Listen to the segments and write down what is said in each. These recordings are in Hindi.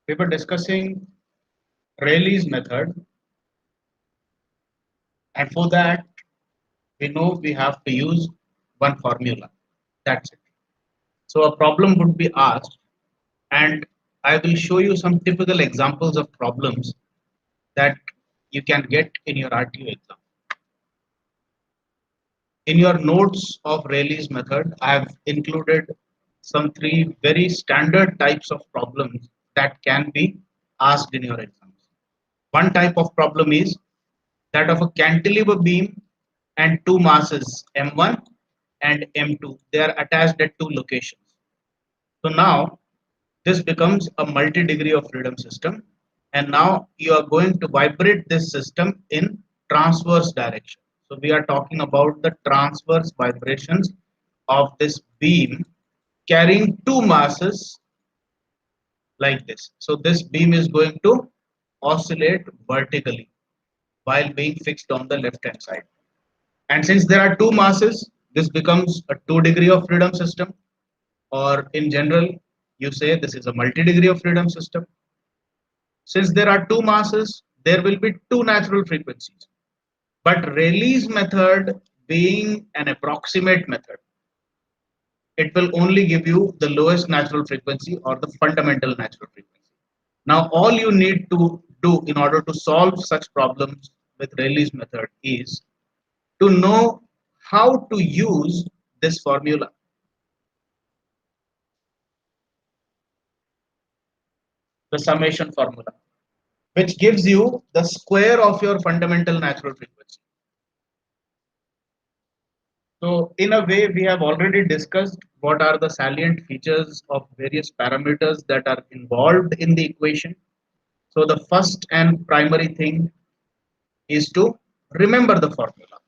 We were discussing Rayleigh's method, and for that, we know we have to use one formula. That's it. So a problem would be asked, and I will show you some typical examples of problems that you can get in your RTO exam. In your notes of Rayleigh's method, I have included some three very standard types of problems that can be asked in your exams. One type of problem is that of a cantilever beam and two masses M1 and M2. They are attached at two locations. So now this becomes a multi-degree of freedom system, and now you are going to vibrate this system in transverse direction. So we are talking about the transverse vibrations of this beam carrying two masses like this. So this beam is going to oscillate vertically while being fixed on the left hand side. And since there are two masses, this becomes a 2 degree of freedom system, or in general, you say this is a multi-degree of freedom system. Since there are two masses, there will be two natural frequencies. But Rayleigh's method being an approximate method, it will only give you the lowest natural frequency or the fundamental natural frequency. Now, all you need to do in order to solve such problems with Rayleigh's method is to know how to use this formula, the summation formula, which gives you the square of your fundamental natural frequency. So in a way, we have already discussed what are the salient features of various parameters that are involved in the equation. So the first and primary thing is to remember the formula.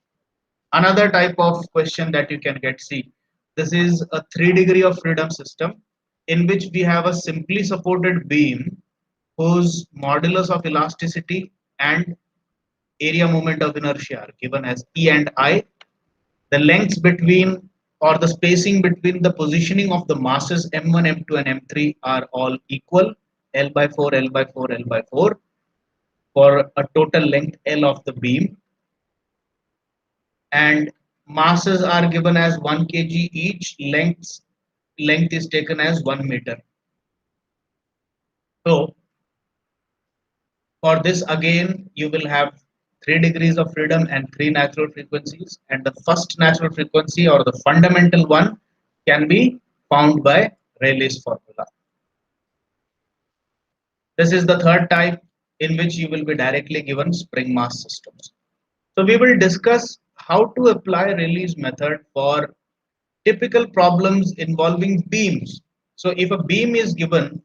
Another type of question that you can get, see, this is a 3 degree of freedom system in which we have a simply supported beam whose modulus of elasticity and area moment of inertia are given as E and I. The lengths between, or the spacing between the positioning of the masses M1, M2 and M3 are all equal, L by 4, L by 4, L by 4, for a total length L of the beam, and masses are given as 1 kg each, length is taken as 1 meter. So for this again you will have 3 degrees of freedom and three natural frequencies, and the first natural frequency or the fundamental one can be found by Rayleigh's formula. This is the third type in which you will be directly given spring mass systems. So we will discuss how to apply Rayleigh's method for typical problems involving beams. So if a beam is given,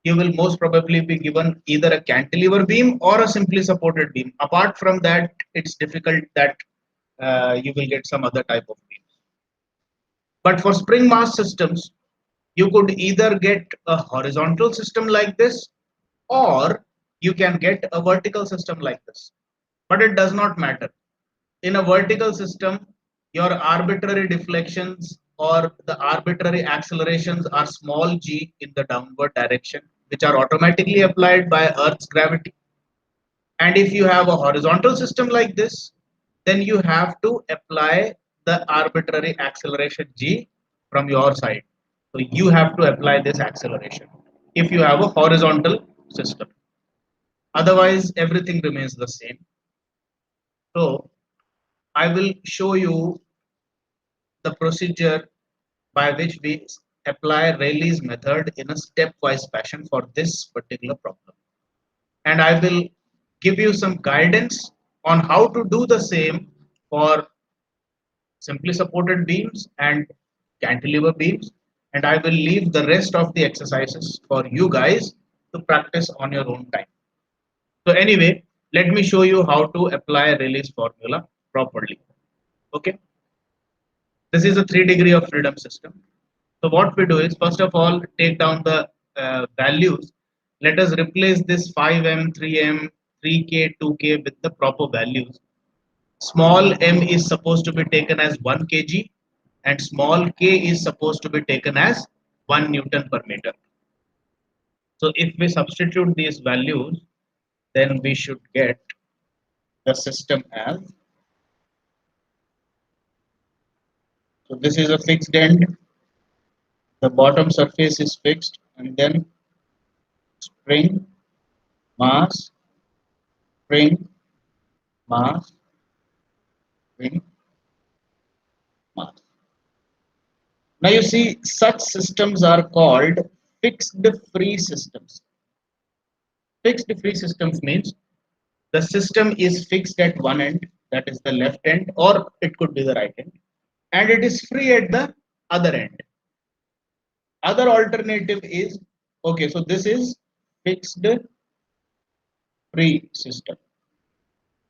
you will most probably be given either a cantilever beam or a simply supported beam. Apart from that, it's difficult that you will get some other type of beam. But for spring mass systems, you could either get a horizontal system like this, or you can get a vertical system like this. But it does not matter. In a vertical system, your arbitrary deflections or the arbitrary accelerations are small g in the downward direction, which are automatically applied by Earth's gravity. And if you have a horizontal system like this, then you have to apply the arbitrary acceleration g from your side. So you have to apply this acceleration if you have a horizontal system. Otherwise, everything remains the same. So I will show you the procedure by which we apply Rayleigh's method in a stepwise fashion for this particular problem. And I will give you some guidance on how to do the same for simply supported beams and cantilever beams. And I will leave the rest of the exercises for you guys to practice on your own time. So anyway, let me show you how to apply Rayleigh's formula properly. Okay. This is a 3 degree of freedom system. So what we do is, first of all, take down the values. Let us replace this 5m, 3m, 3k, 2k with the proper values. Small m is supposed to be taken as 1 kg and small k is supposed to be taken as 1 Newton per meter. So if we substitute these values, then we should get the system as, so this is a fixed end, the bottom surface is fixed, and then spring, mass, spring, mass, spring, mass. Now you see such systems are called fixed free systems. Fixed free systems means the system is fixed at one end, that is the left end, or it could be the right end, and it is free at the other end. Other alternative is, okay, so this is fixed free system.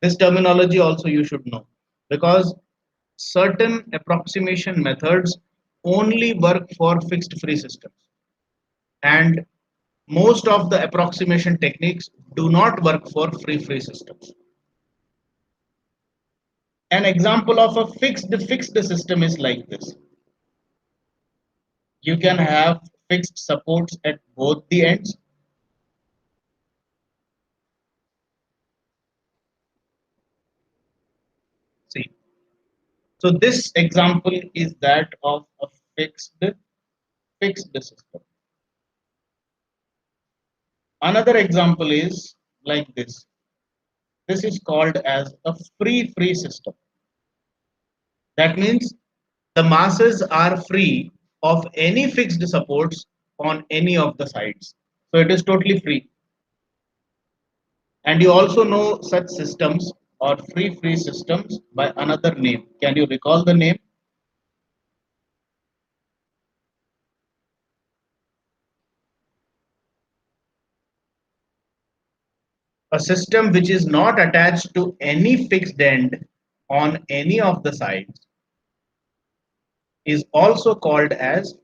This terminology also you should know, because certain approximation methods only work for fixed free systems, and most of the approximation techniques do not work for free systems. An example of a fixed system is like this. You can have fixed supports at both the ends. See, so this example is that of a fixed system. Another example is like this. This is called as a free system. That means the masses are free of any fixed supports on any of the sides. So it is totally free. And you also know such systems or free systems by another name. Can you recall the name? A system which is not attached to any fixed end on any of the sides is also called as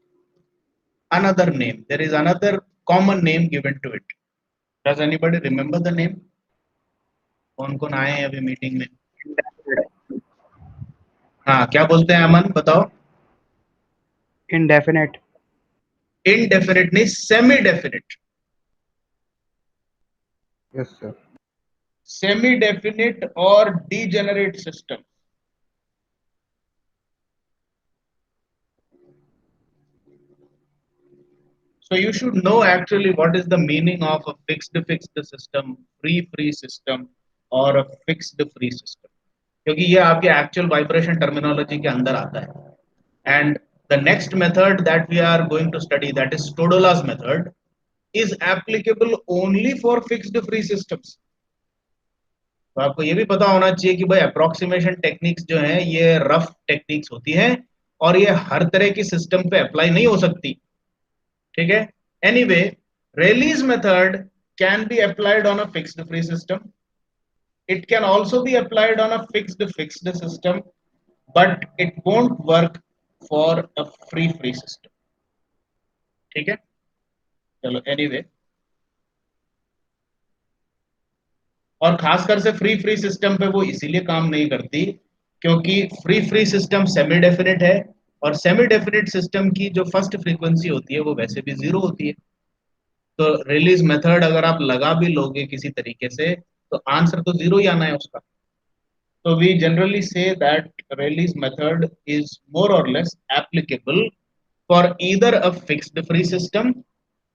another name. There is another common name given to it. Does anybody remember the name? कौन कौन आए हैं अभी मीटिंग में? हाँ, क्या बोलते हैं अमन, बताओ? Indefinite. Indefinite नहीं, semi definite. Yes, sir. Semi definite or degenerate system. So you should know actually what is the meaning of a fixed system, free system, or a fixed free system. क्योंकि ये आपके actual vibration terminology के अंदर आता है. And the next method that we are going to study, that is Stodola's method, is applicable only for fixed free systems. तो आपको ये भी पता होना चाहिए कि भाई अप्रोक्सीमेशन टेक्निक्स जो हैं ये रफ टेक्निक्स होती हैं और ये हर तरह की सिस्टम पे अप्लाई नहीं हो सकती. ठीक है? Anyway, Rayleigh's method can be applied on a fixed free system. It can also be applied on a fixed system, but it won't work for a free system. ठीक है? चलो, एनीवे, और खासकर से फ्री सिस्टम पे वो इसीलिए काम नहीं करती क्योंकि फ्री सिस्टम सेमी डेफिनेट है, और सेमी डेफिनेट सिस्टम की जो फर्स्ट फ्रीक्वेंसी होती है वो वैसे भी जीरो होती है. तो रिलीज मेथड अगर आप लगा भी लोगे किसी तरीके से तो आंसर तो जीरो ही आना है उसका. So we generally say that Rayleigh's method is more or less applicable for either a fixed free system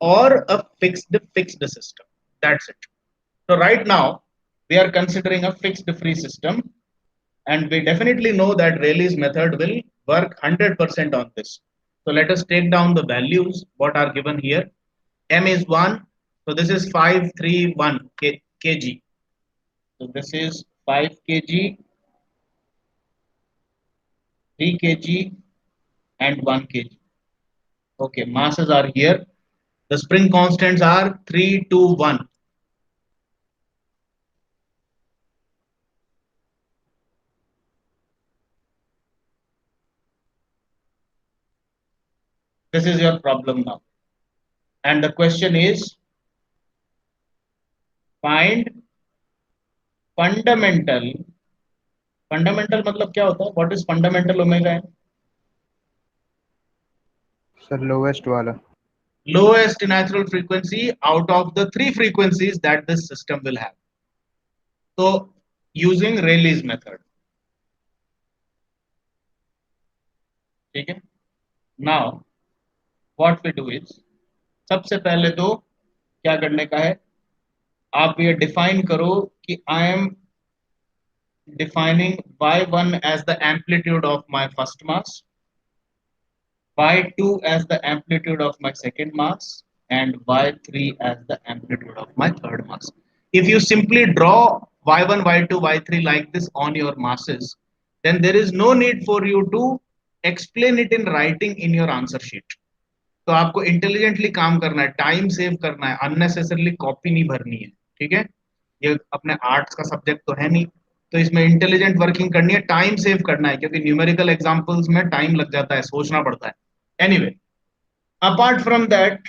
or a fixed system. That's it. So right now we are considering a fixed free system, and we definitely know that Rayleigh's method will work 100% on this. So let us take down the values what are given here. M is 1, so this is 531 kg. So this is 5 kg, 3 kg and 1 kg. Okay, masses are here. The spring constants are 3, 2, 1. This is your problem now. And the question is, find fundamental. Fundamental मतलब क्या होता है? What is fundamental omega n? Sir, lowest wala. lowest natural frequency out of the three frequencies that this system will have. So using Rayleigh's method. ठीक है. Now what we do is, सबसे पहले तो क्या करने का है, आप ये डिफाइन करो कि I am defining y1 as the amplitude of my first mass, y2 as the amplitude of my second mass, and y3 as the amplitude of my third mass. If you simply draw y1, y2, y3 like this on your masses, then there is no need for you to explain it in writing in your answer sheet. तो आपको इंटेलिजेंटली काम करना है, टाइम सेव करना है, अननेसेसरली कॉपी नहीं भरनी है. ठीक है, ये अपने आर्ट्स का सब्जेक्ट तो है नहीं, तो इसमें इंटेलिजेंट वर्किंग करनी है, टाइम सेव करना है, क्योंकि न्यूमेरिकल एग्जांपल्स में टाइम लग जाता है, सोचना पड़ता है. Anyway, apart from that,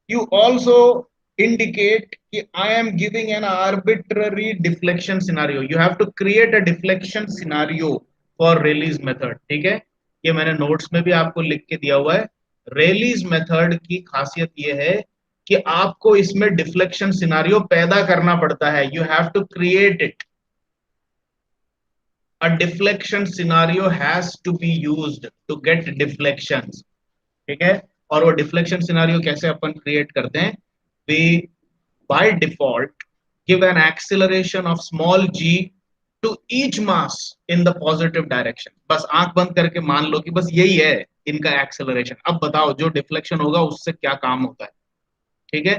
you also indicate कि I am giving an arbitrary deflection scenario. You have to create a deflection scenario for Rayleigh's method. ठीक है, ये मैंने नोट्स में भी आपको लिख के दिया हुआ है. Rayleigh's method की खासियत ये है कि आपको इसमें डिफ्लेक्शन सिनारियो पैदा करना पड़ता है. You have to create it. A deflection scenario has to be used to get deflections. ठीक है, और वो डिफ्लेक्शन सिनारियो कैसे अपन क्रिएट करते हैं, we by default give an acceleration of small g to each mass in the positive direction. बस आंख बंद करके मान लो कि बस यही है इनका एक्सेलरेशन. अब बताओ जो डिफ्लेक्शन होगा उससे क्या काम होता है. ठीक है,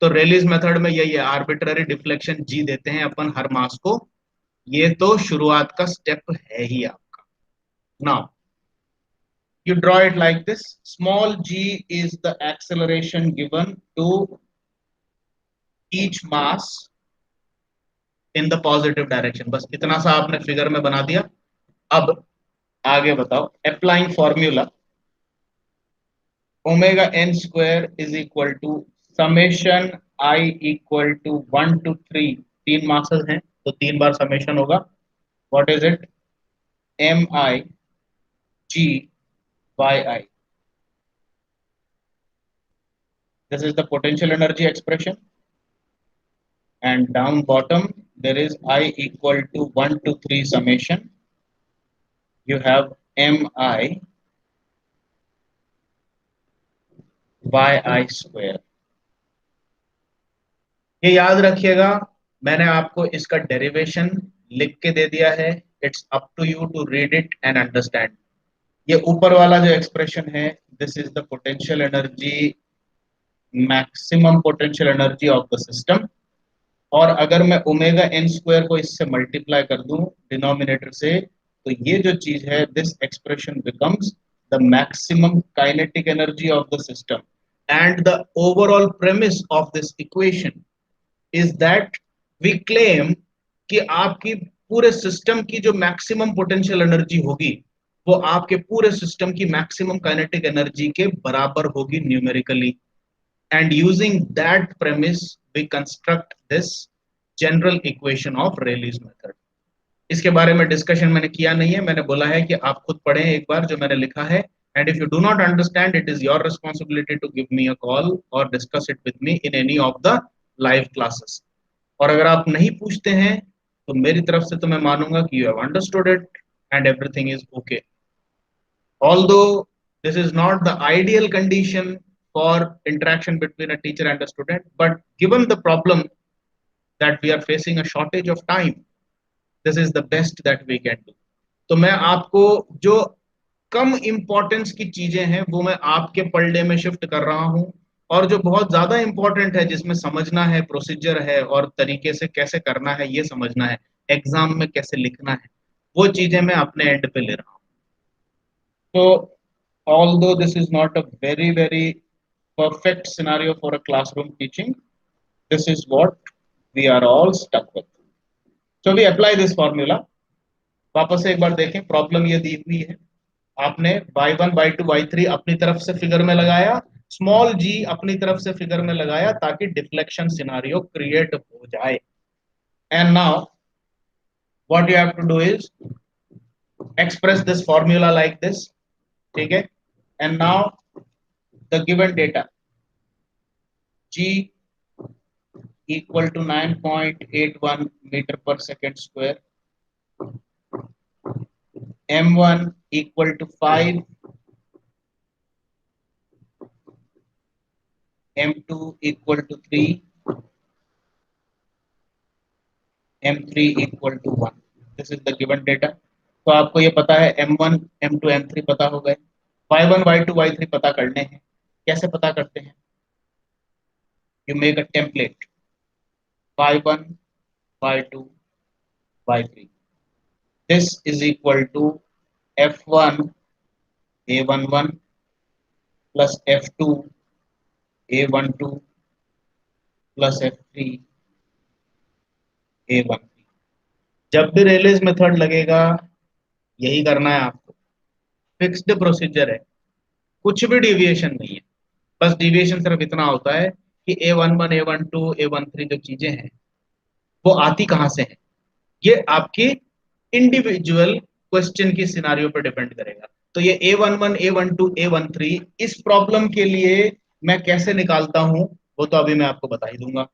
तो रेलीज मेथड में यही है, आर्बिट्ररी डिफ्लेक्शन जी देते हैं अपन हर मास को. ये तो शुरुआत का स्टेप है ही आपका. Now you draw it like this. Small g is the acceleration given to each mass in the positive direction. बस इतना सा आपने फिगर में बना दिया. अब आगे बताओ. Applying formula, omega n square is equal to summation I equal to 1 to 3. तीन masses हैं तो तीन बार summation होगा. What is it? mi g yi. This is the potential energy expression. And down bottom there is I equal to 1 to 3 summation. You have mi yi square. ये याद रखिएगा, मैंने आपको इसका डेरिवेशन लिख के दे दिया है. It's up to you to read it and understand. ये ऊपर वाला जो एक्सप्रेशन है, this is the potential energy, maximum potential energy of the system. और अगर मैं ओमेगा एन स्क्वायर को इससे मल्टीप्लाई कर दूं डिनोमिनेटर से, तो ये जो चीज है, this expression becomes the maximum kinetic energy of the system. And the overall premise of this equation is that we claim कि आपकी पूरे सिस्टम की जो मैक्सिमम पोटेंशियल एनर्जी होगी वो आपके पूरे सिस्टम की मैक्सिमम काइनेटिक एनर्जी के बराबर होगी numerically. And using that premise we construct this general equation of Rayleigh's method. इसके बारे में डिस्कशन मैंने किया नहीं है, मैंने बोला है कि आप खुद पढ़ें एक बार जो मैंने लिखा है. And if you do not understand, it is your responsibility to give me a call or discuss it with me in any of the live classes. और अगर आप नहीं पूछते हैं तो मेरी तरफ से तो मैं मानूंगा कि you have understood it and everything is okay. Although this is not the ideal condition for interaction between a teacher and a student, but given the problem that we are facing a shortage of time, this is the best that we can do. तो मैं आपको जो कम इम्पोर्टेंस की चीजें हैं वो मैं आपके पर डे में शिफ्ट कर रहा हूं, और जो बहुत ज्यादा इंपॉर्टेंट है, जिसमें समझना है, प्रोसीजर है और तरीके से कैसे करना है ये समझना है, एग्जाम में कैसे लिखना है, वो चीजें मैं अपने एंड पे ले रहा हूं. So although this is not a very perfect scenario for a classroom teaching, this is what we are all stuck with. So we apply this formula. वापस से एक बार देखें, प्रॉब्लम ये दी हुई है, आपने y1 y2 y3 अपनी तरफ से फिगर में लगाया, स्मॉल g अपनी तरफ से फिगर में लगाया ताकि डिफ्लेक्शन सिनारियो क्रिएट हो जाए. And now what you have to do is express this formula like this. ठीक है, and now the given data, G equal to 9.81 meter per second square, M1 equal to 5, M2 equal to 3, M3 equal to 1. This is the given data. तो आपको ये पता है M1, M2, M3 पता हो गए, Y1, Y2, Y3 पता करने हैं. कैसे पता करते हैं? You make a template. Y1, Y2, Y3. This is equal to F1 A11 plus F2 A12 plus F3 A13. जब भी रेलेस मेथड लगेगा यही करना है आपको. फिक्स्ड प्रोसीजर है, कुछ भी डिविएशन नहीं है. बस डिविएशन सिर्फ इतना होता है कि A11, A12, A13 जो चीजें हैं वो आती कहां से है, ये आपकी इंडिविजुअल क्वेश्चन की सिनारियो पर डिपेंड करेगा. तो ये A11, A12, A13 इस प्रॉब्लम के लिए मैं कैसे निकालता हूं वो तो अभी मैं आपको बता ही दूंगा.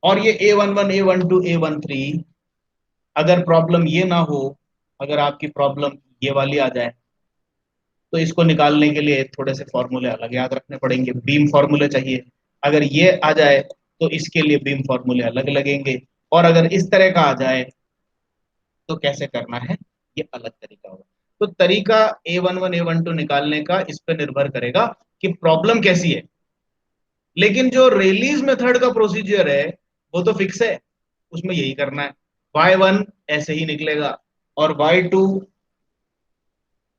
और ये A11, A12, A13 अगर प्रॉब्लम ये ना हो, अगर आपकी प्रॉब्लम ये वाली आ जाए तो इसको निकालने के लिए थोड़े से फॉर्मूले अलग याद रखने पड़ेंगे. बीम फॉर्मूले चाहिए. अगर ये आ जाए तो इसके लिए बीम फॉर्मूले अलग लगेंगे. और अगर इस तरह का आ जाए तो कैसे करना है ये अलग तरीका होगा. तो तरीका A11, A12 निकालने का इस पर निर्भर करेगा कि प्रॉब्लम कैसी है. लेकिन जो रिलीज मेथड का प्रोसीजर है वो तो फिक्स है, उसमें यही करना है. Y1 ऐसे ही निकलेगा और Y2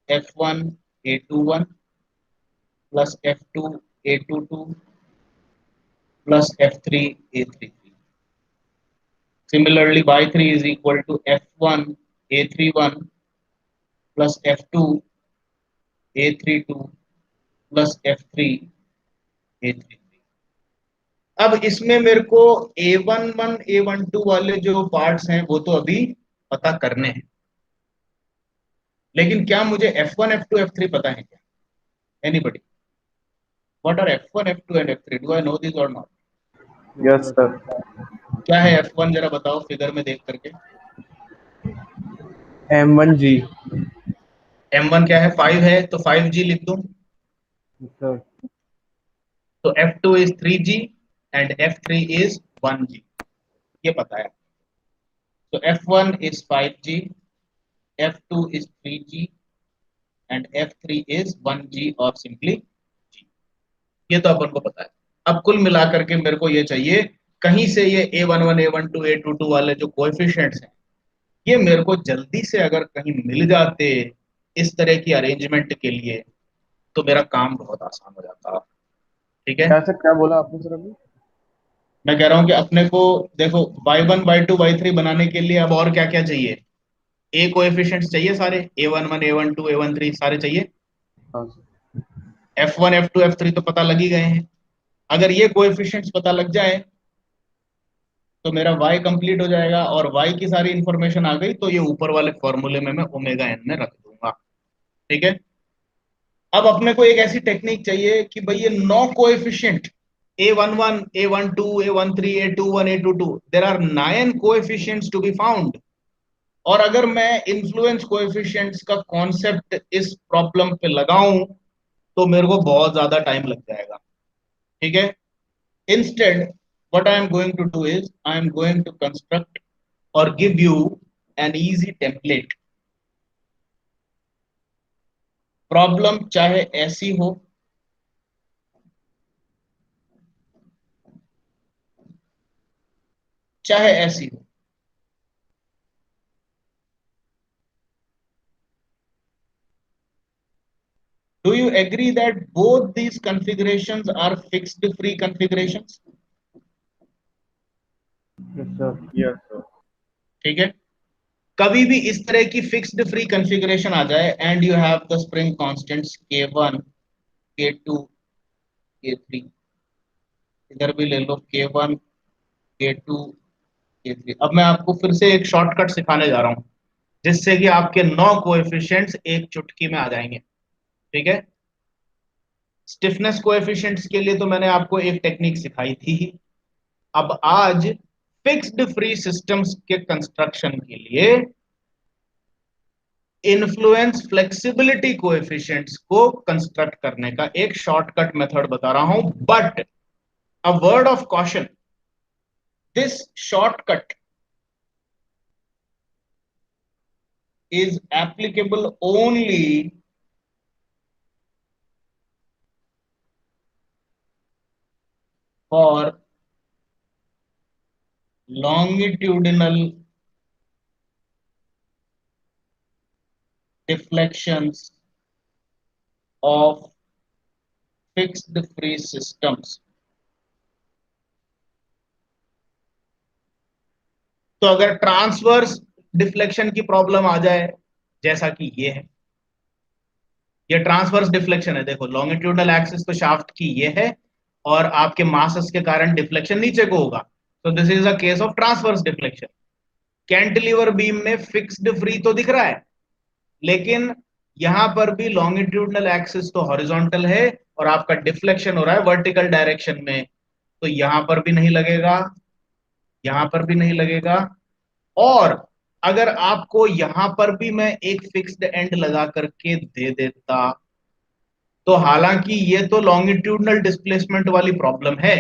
F1 A21 plus F2 A22 plus F3 A33. Similarly, Y3 is equal to F1 A31 plus F2 A32 plus F3 A33. अब इसमें मेरे को A11, A12 वाले जो पार्ट्स हैं वो तो अभी पता करने हैं, लेकिन क्या मुझे F1, F2, F3 पता है क्या? Anybody? What are F1, F2 and F3? Do I know this or not? Yes sir. क्या है F1 जरा बताओ फिगर में देख करके. M1G. M1 क्या है? 5 है तो 5G लिख दूं. सर. तो F2 is 3G and F3 is 1G. ये पता है. तो F1 is 5G, F2 is 3G and F3 is 1G or simply G. ये तो अपन को पता है. अब कुल मिलाकर के मेरे को ये चाहिए कहीं से ये A11, A12, A22 वाले जो कोएफिशिएंट्स हैं ये मेरे को जल्दी से अगर कहीं मिल जाते इस तरह की अरेंजमेंट के लिए तो मेरा काम बहुत आसान हो जाता. ठीक है. क्या सर, क्या बोला आपने सर अभी? मैं कह रहा हूं कि अपने को देखो Y1, Y2, Y3 बनाने के लिए अब और क्या क्या चाहिए. ए कोएफिशिएंट्स चाहिए सारे, A11, A12, A13 सारे चाहिए. हाँ सर. F1, F2, F3 तो पता लग ही गए हैं. अगर ये कोएफिशिएंट्स पता लग जाए तो मेरा y कंप्लीट हो जाएगा और y की सारी इंफॉर्मेशन आ गई तो ये ऊपर वाले फॉर्मूले में मैं ओमेगा एन में रख दूंगा. ठीक है. अब अपने को एक ऐसी टेक्निक चाहिए कि भाई ये 9 coefficient A11, A12, A13, A21, A22 there are 9 coefficients to be found. और अगर मैं इन्फ्लुएंस कोएफिशिएंट्स का कॉन्सेप्ट इस प्रॉब्लम पे लगाऊं तो मेरे को बहुत ज्यादा टाइम लग जाएगा. ठीक है. Instead, what I am going to do is I am going to construct or give you an easy template. Problem चाहे ऐसी हो चाहे ऐसी हो, do you agree that both these configurations are fixed free configurations? Yes sir. Yes sir. ठीक है. कभी भी इस तरह की फिक्स्ड फ्री कॉन्फ़िगरेशन आ जाए and you have the spring constants K1, K2, K3, इधर भी ले लो K1, K2, K3. अब मैं आपको फिर से एक शॉर्टकट सिखाने जा रहा हूं जिससे कि आपके 9 कोएफिशिएंट्स एक चुटकी में आ जाएंगे. ठीक है. स्टिफनेस कोएफिशिएंट्स के लिए तो मैंने आपको एक टेक्निक सिखाई थी। अब आज फिक्स्ड फ्री सिस्टम्स के कंस्ट्रक्शन के लिए इन्फ्लुएंस फ्लेक्सिबिलिटी कोएफिशिएंट्स को कंस्ट्रक्ट करने का एक शॉर्टकट मेथड बता रहा हूं, but a word of caution, this shortcut is applicable only for longitudinal deflections of fixed free systems. तो अगर ट्रांसवर्स डिफ्लेक्शन की प्रॉब्लम आ जाए, जैसा कि ये ट्रांसवर्स डिफ्लेक्शन है, देखो लॉन्गिट्यूडनल एक्सिस तो शाफ्ट की ये है और आपके मासेस के कारण डिफ्लेक्शन नीचे को होगा, तो this is a case of transverse deflection. Cantilever beam में फिक्स्ड फ्री तो दिख रहा है, लेकिन यहां पर भी लॉन्गिट्यूडनल एक्सिस तो हॉरिजॉन्टल है और आपका डिफ्लेक्शन हो रहा है वर्टिकल डायरेक्शन में, तो यहां पर भी नहीं लगेगा, यहां पर भी नहीं लगेगा। और अगर आपको यहां पर भी मैं एक फिक्स्ड एंड लगा करके दे देता, तो हालांकि ये तो लॉन्गिट्यूडनल डिस्प्लेसमेंट वाली प्रॉब्लम है,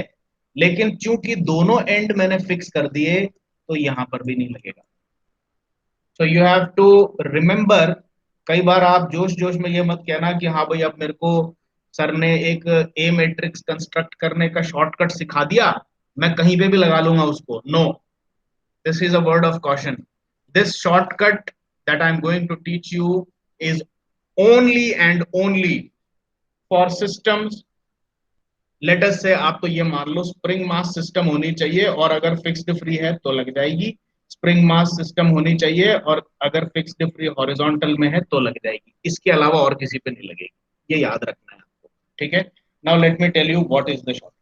लेकिन चूंकि दोनों एंड मैंने फिक्स कर दिए तो यहां पर भी नहीं लगेगा। So you have to remember, कई बार आप जोश जोश में ये मत कहना कि हाँ भाई अब मेरे को सर ने एक ए मैट्रिक्स कंस्ट्रक्ट करने का शॉर्टकट सिखा दिया, मैं कहीं पे भी लगा लूंगा उसको। No, this is a word of caution. This shortcut that I am going to teach you is only and only for systems. Let us say आप तो ये मान लो स्प्रिंग मास सिस्टम होनी चाहिए और अगर फिक्स्ड फ्री है तो लग जाएगी, स्प्रिंग मास सिस्टम होनी चाहिए और अगर फिक्स्ड फ्री हॉरिजॉन्टल में है तो लग जाएगी, इसके अलावा और किसी पे नहीं लगेगी, ये याद रखना है आपको। ठीक है, now let me tell you what is the shortcut.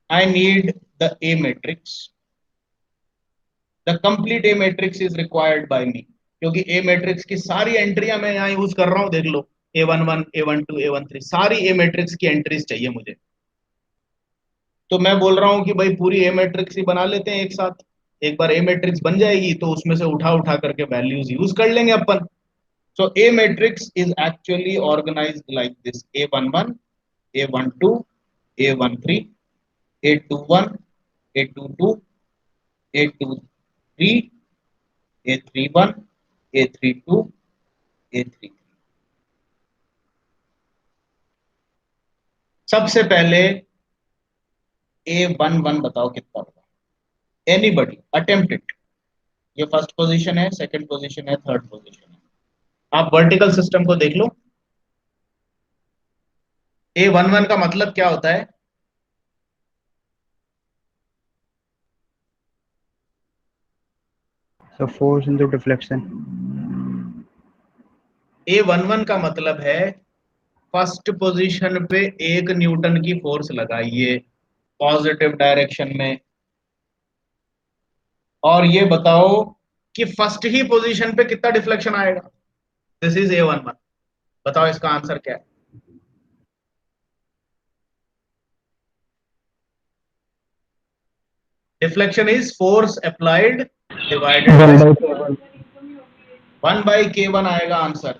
I need the A matrix, the complete A matrix is required by me, क्योंकि ए मैट्रिक्स की सारी एंट्रियां मैं यहाँ यूज कर रहा हूं, देख लो A11 A12 A13 सारी ए मैट्रिक्स की एंट्रीज चाहिए मुझे। तो मैं बोल रहा हूं कि भाई पूरी ए मैट्रिक्स ही बना लेते हैं एक साथ, एक बार ए मैट्रिक्स बन जाएगी तो उसमें से उठा उठा करके वैल्यूज यूज कर लेंगे अपन। So A matrix is actually organised like this: A11 A12 A13 A21 A22 A23 A31 A32 A33। सबसे पहले A11 बताओ कितना होगा, एनीबडी अटेम्प्ट इट। ये फर्स्ट पोजीशन है, सेकंड पोजीशन है, थर्ड पोजीशन है। आप वर्टिकल सिस्टम को देख लो। A11 का मतलब क्या होता है? So force into deflection. A11 का मतलब है फर्स्ट पोजीशन पे 1 न्यूटन की फोर्स लगाइए पॉजिटिव डायरेक्शन में, और ये बताओ कि फर्स्ट ही पोजीशन पे कितना डिफ्लेक्शन आएगा। This is A11। बताओ इसका आंसर क्या है? Deflection is force applied divided by 1/7. 1/K1 आएगा आंसर।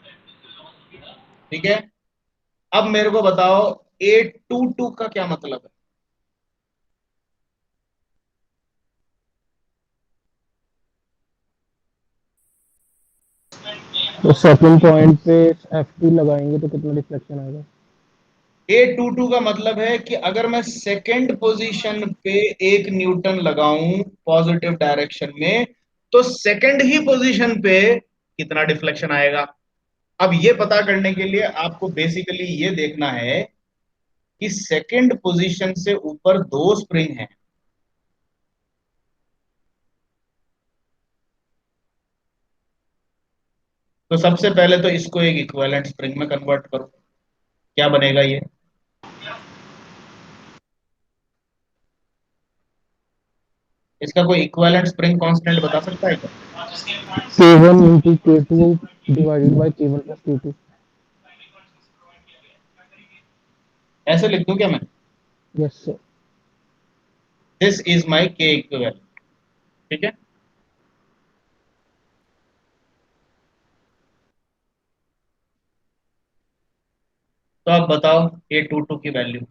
ठीक है, अब मेरे को बताओ A22 का क्या मतलब है? तो सेकंड पॉइंट पे FT लगाएंगे तो कितना डिफ्लेक्शन आएगा? A22 का मतलब है कि अगर मैं सेकंड पोजीशन पे 1 न्यूटन लगाऊं पॉजिटिव डायरेक्शन में, तो सेकंड ही पोजीशन पे कितना डिफ्लेक्शन आएगा। अब ये पता करने के लिए आपको बेसिकली ये देखना है कि सेकंड पोजीशन से ऊपर दो स्प्रिंग हैं। तो सबसे पहले तो इसको एक इक्विवेलेंट स्प्रिंग में कन्वर्ट करो, क्या बनेगा ये? इसका कोई इक्विवेलेंट स्प्रिंग कांस्टेंट बता सकता है क्या? K1 into K2 divided by K1 plus K2. ऐसे लिख दूं क्या मैं? Yes, sir. This is my के इक्विवेलेंट, ठीक है। तो आप बताओ A22 की वैल्यू।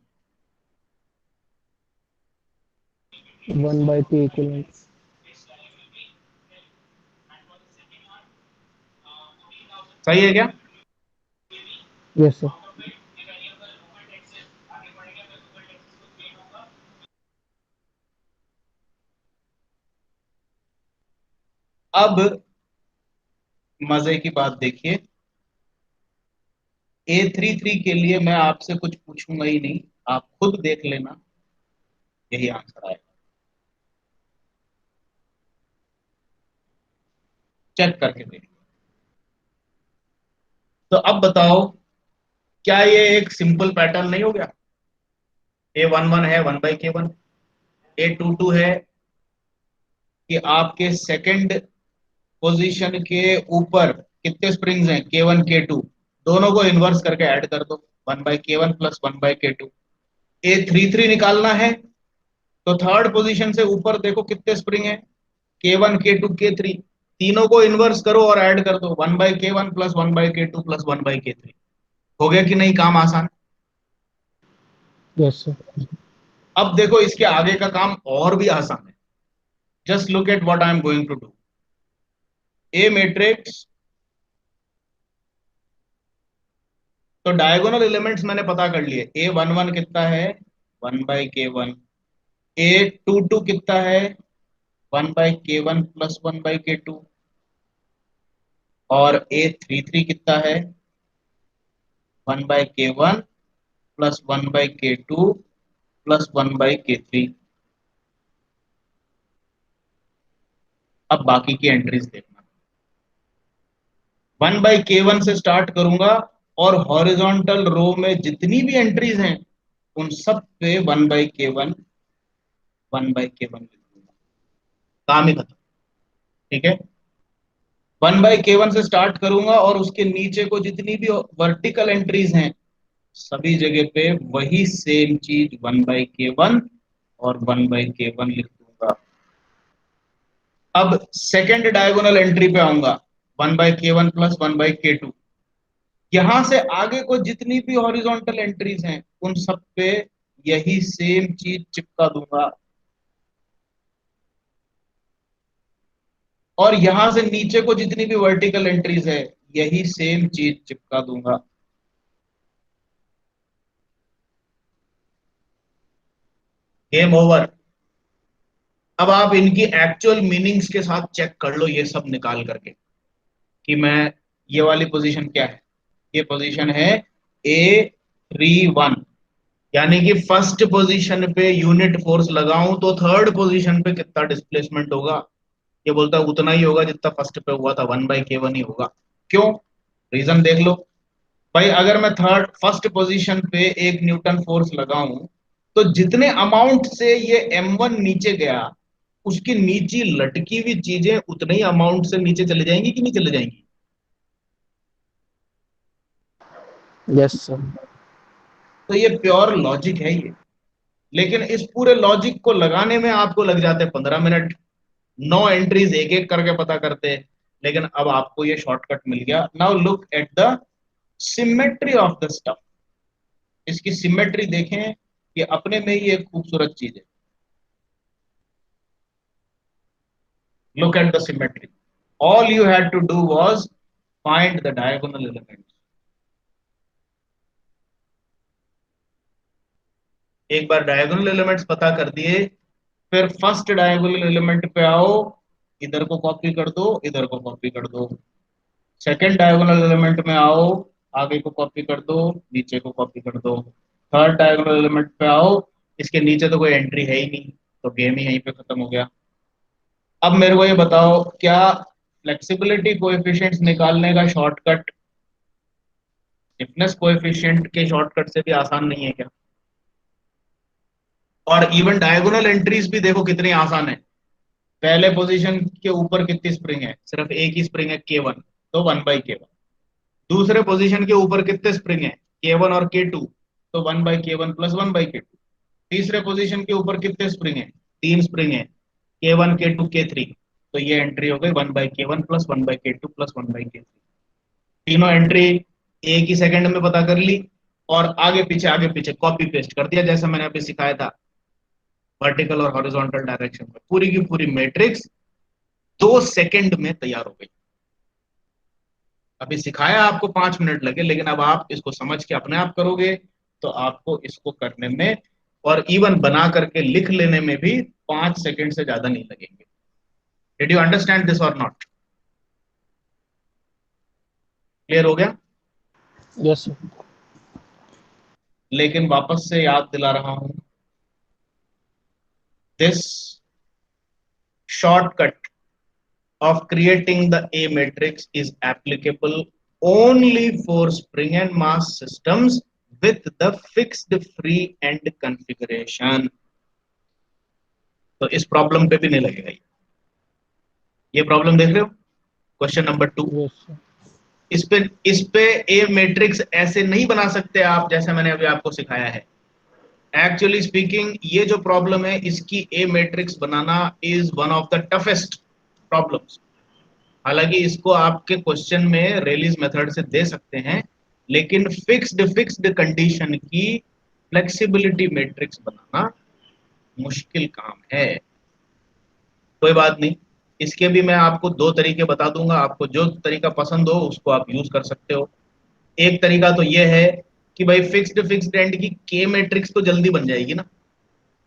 1 by K equivalent. सही है क्या? Yes, sir. अब मजे की बात देखिए, A33 के लिए मैं आपसे कुछ पूछूंगा ही नहीं, आप खुद देख लेना, यही आंसर आएगा। चेक करके देख। तो अब बताओ, क्या ये एक सिंपल पैटर्न नहीं हो गया? A11 है 1/K1, A22 है कि आपके सेकंड पोजीशन के ऊपर कितने स्प्रिंग्स हैं, K1 K2, दोनों को इन्वर्स करके ऐड कर दो, 1/K1 प्लस 1/K2। A33 निकालना है तो थर्ड पोजीशन से ऊपर देखो कितने स्प्रिंग है, K1 K2 K3, तीनों को इन्वर्स करो और ऐड कर दो, 1/K1 plus 1/K2 plus 1/K3। हो गया कि नहीं काम आसान? Yes, sir. अब देखो इसके आगे का काम और भी आसान है। Just look at what I am going to do. A matrix, तो डायगोनल एलिमेंट्स मैंने पता कर लिए। A11 कितना है, 1/K1। A22 कितना है, 1/K1 प्लस 1/K2। और A33 कितना है, 1/K1 plus 1/K2 plus 1/K3। अब बाकी की एंट्रीज देखना। 1/K1 से स्टार्ट करूंगा और हॉरिजॉन्टल रो में जितनी भी एंट्रीज हैं उन सब पे 1/K1 1/K1 लिख दूंगा, काम ही खत्म, ठीक है। 1/K1 से स्टार्ट करूंगा और उसके नीचे को जितनी भी वर्टिकल एंट्रीज हैं सभी जगह पे वही सेम चीज 1/K1 और 1/K1 लिख दूंगा। अब सेकेंड डायगोनल एंट्री पे आऊंगा, 1/K1 प्लस 1/K2। यहां से आगे को जितनी भी हॉरिजॉन्टल एंट्रीज हैं उन सब पे यही सेम चीज चिपका दूंगा। और यहां से नीचे को जितनी भी वर्टिकल एंट्रीज है यही सेम चीज चिपका दूंगा। Game over. अब आप इनकी एक्चुअल मीनिंग्स के साथ चेक कर लो ये सब निकाल करके, कि मैं, ये वाली पोजीशन क्या है, ये पोजीशन है A31, यानी कि फर्स्ट पोजीशन पे यूनिट फोर्स लगाऊं तो थर्ड पोजीशन पे कितना डिस्प्लेसमेंट होगा? ये बोलता है उतना ही होगा जितना फर्स्ट पे हुआ था, 1/K1 ही होगा। क्यों? रीजन देख लो। भाई अगर मैं थर्ड फर्स्ट पोजीशन पे एक न्यूटन फोर्स लगाऊं तो जितने अमाउंट से ये M1 नीचे गया उसकी नीचे लटकी हुई चीजें उतने ही अमाउंट से नीचे चले जाएंगी कि नहीं चले जाएंगी? Yes, sir. तो ये प्योर लॉजिक है ये। लेकिन इस पूरे लॉजिक को लगाने में आपको लग जाते 15 मिनट, 9 एंट्रीज एक एक करके पता करते। लेकिन अब आपको ये शॉर्टकट मिल गया। Now look at the symmetry of the stuff. इसकी सिमेट्री देखें, ये अपने में ही एक खूबसूरत चीज है। Look at the symmetry. All you had to do was find the diagonal elements. एक बार डायगोनल एलिमेंट्स पता कर दिए, फिर फर्स्ट डायगोनल एलिमेंट पे आओ, इधर को कॉपी कर दो, इधर को कॉपी कर दो। सेकंड डायगोनल एलिमेंट में आओ, आगे को कॉपी कर दो, नीचे को कॉपी कर दो। थर्ड डायगोनल एलिमेंट पे आओ, इसके नीचे तो कोई एंट्री है ही नहीं, तो गेम ही यहीं पे खत्म हो गया। अब मेरे को ये बताओ, क्या फ्लेक्सिबिलिटी कोएफिशिएंट्स निकालने का शॉर्टकट स्टिफनेस कोएफिशिएंट के शॉर्टकट से भी आसान नहीं है क्या? और इवन डायगोनल एंट्रीज भी देखो कितनी आसान है। पहले पोजीशन के ऊपर कितनी स्प्रिंग है, सिर्फ एक ही स्प्रिंग है K1, तो 1/K1। दूसरे पोजीशन के ऊपर कितने स्प्रिंग है, K1 और K2, तो 1/K1 प्लस 1/K2। तीसरे पोजीशन के ऊपर कितने स्प्रिंग है, तीन स्प्रिंग है, K1 K2 K3, तो ये एंट्री हो गई 1/K1 plus 1/K2 plus 1/K3। तीनों एंट्री एक ही सेकंड में पता कर ली और आगे पीछे कॉपी पेस्ट कर दिया, जैसा मैंने अभी सिखाया था वर्टिकल और हॉरिजॉन्टल डायरेक्शन में। पूरी की पूरी मैट्रिक्स 2 सेकंड में तैयार हो गई। अभी सिखाया आपको 5 मिनट लगे, लेकिन अब आप इसको समझ के अपने आप करोगे तो आपको इसको करने में और इवन बना करके लिख लेने में भी 5 सेकंड से ज्यादा नहीं लगेंगे। Did you understand this or not? Clear हो गया? Yes sir. लेकिन वापस से याद दिला रहा हूं, this shortcut of creating the A matrix is applicable only for spring and mass systems with the fixed free end configuration। तो इस प्रॉब्लम पे भी नहीं लगेगा ये प्रॉब्लम देख रहे हो, क्वेश्चन नंबर 2। Yes sir. इस पे ए मैट्रिक्स ऐसे नहीं बना सकते आप, जैसे मैंने अभी आपको सिखाया है। एक्चुअली स्पीकिंग ये जो प्रॉब्लम है इसकी ए मैट्रिक्स बनाना is one of the toughest problems. हालांकि इसको आपके क्वेश्चन में रेलिस मेथड से दे सकते हैं, लेकिन फिक्स्ड कंडीशन की फ्लेक्सिबिलिटी मैट्रिक्स बनाना मुश्किल काम है। कोई बात नहीं, इसके भी मैं आपको 2 तरीके बता दूंगा, आपको जो तरीका पसंद हो उसको आप यूज कर सकते हो। एक तरीका तो ये है कि भाई फिक्स्ड एंड की के मैट्रिक्स तो जल्दी बन जाएगी ना,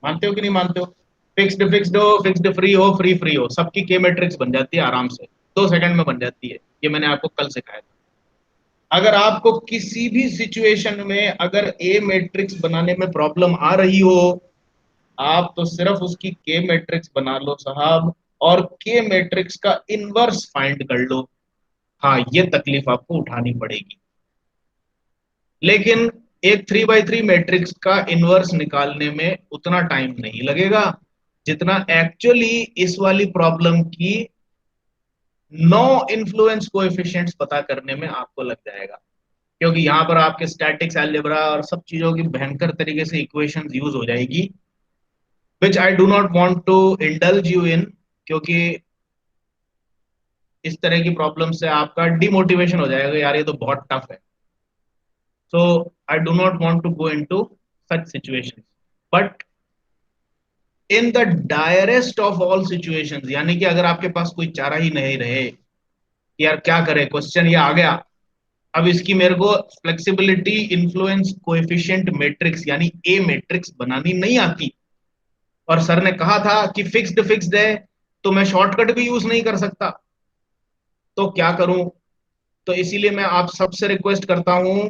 मानते हो कि नहीं मानते हो? फिक्स्ड हो, फिक्स्ड फ्री हो, फ्री फ्री हो, सबकी के मैट्रिक्स बन जाती है आराम से, 2 सेकंड में बन जाती है। ये मैंने आपको कल सिखाया था। अगर आपको किसी भी सिचुएशन में अगर ए मैट्रिक्स बनाने में प्रॉब्लम आ रही हो, आप तो सिर्फ उसकी के मैट्रिक्स बना लो साहब, और के मैट्रिक्स का इनवर्स फाइंड कर लो। हाँ, ये तकलीफ आपको उठानी पड़ेगी, लेकिन एक 3x3 मैट्रिक्स का इनवर्स निकालने में उतना टाइम नहीं लगेगा जितना एक्चुअली इस वाली प्रॉब्लम की नो इन्फ्लुएंस कोएफिशिएंट्स पता करने में आपको लग जाएगा। क्योंकि यहां पर आपके स्टैटिक्स अलजेब्रा और सब चीजों की भयंकर तरीके से इक्वेशंस यूज हो जाएगी, which I do not want to indulge you in, क्योंकि इस तरह की प्रॉब्लम से आपका डिमोटिवेशन हो जाएगा, यार ये तो बहुत टफ है। So I do not want to go into such situations. But in the direst of all situations, यानी कि अगर आपके पास कोई चारा ही नहीं रहे कि यार क्या करे, क्वेश्चन ये आ गया, अब इसकी मेरे को फ्लेक्सिबिलिटी इन्फ्लुएंस कोएफिशिएंट मैट्रिक्स यानी ए मैट्रिक्स बनानी नहीं आती, और सर ने कहा था कि फिक्स्ड है, तो मैं शॉर्टकट भी यूज नहीं कर सकता, तो क्या करूं? तो इसीलिए मैं आप सबसे रिक्वेस्ट करता हूं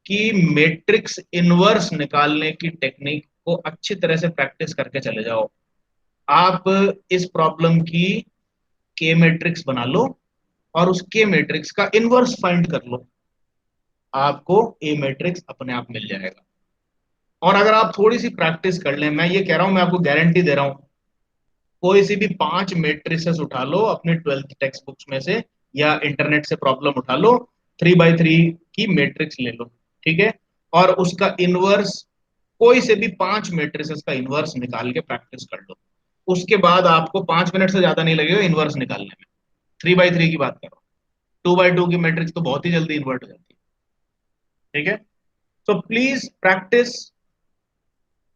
कि मैट्रिक्स इनवर्स निकालने की टेक्निक को अच्छी तरह से प्रैक्टिस करके चले जाओ। आप इस प्रॉब्लम की के मैट्रिक्स बना लो और उस के मैट्रिक्स का इनवर्स फाइंड कर लो, आपको ए मैट्रिक्स अपने आप मिल जाएगा। और अगर आप थोड़ी सी प्रैक्टिस कर लें, मैं ये कह रहा हूं, मैं आपको गारंटी दे रहा हूं, कोई सी भी 5 मैट्रिसेस उठा लो अपने 12th टेक्स्ट बुक्स में से या इंटरनेट से प्रॉब्लम उठा लो, 3x3 की मैट्रिक्स ले लो, ठीक है, और उसका इनवर्स, कोई से भी 5 मैट्रिसेस का इनवर्स निकाल के प्रैक्टिस कर लो। उसके बाद आपको 5 मिनट से ज्यादा नहीं लगेगा इनवर्स निकालने में। 3x3 की बात करो, 2x2 की मैट्रिक्स तो बहुत ही जल्दी इन्वर्ट हो जाती है, ठीक है। So please practice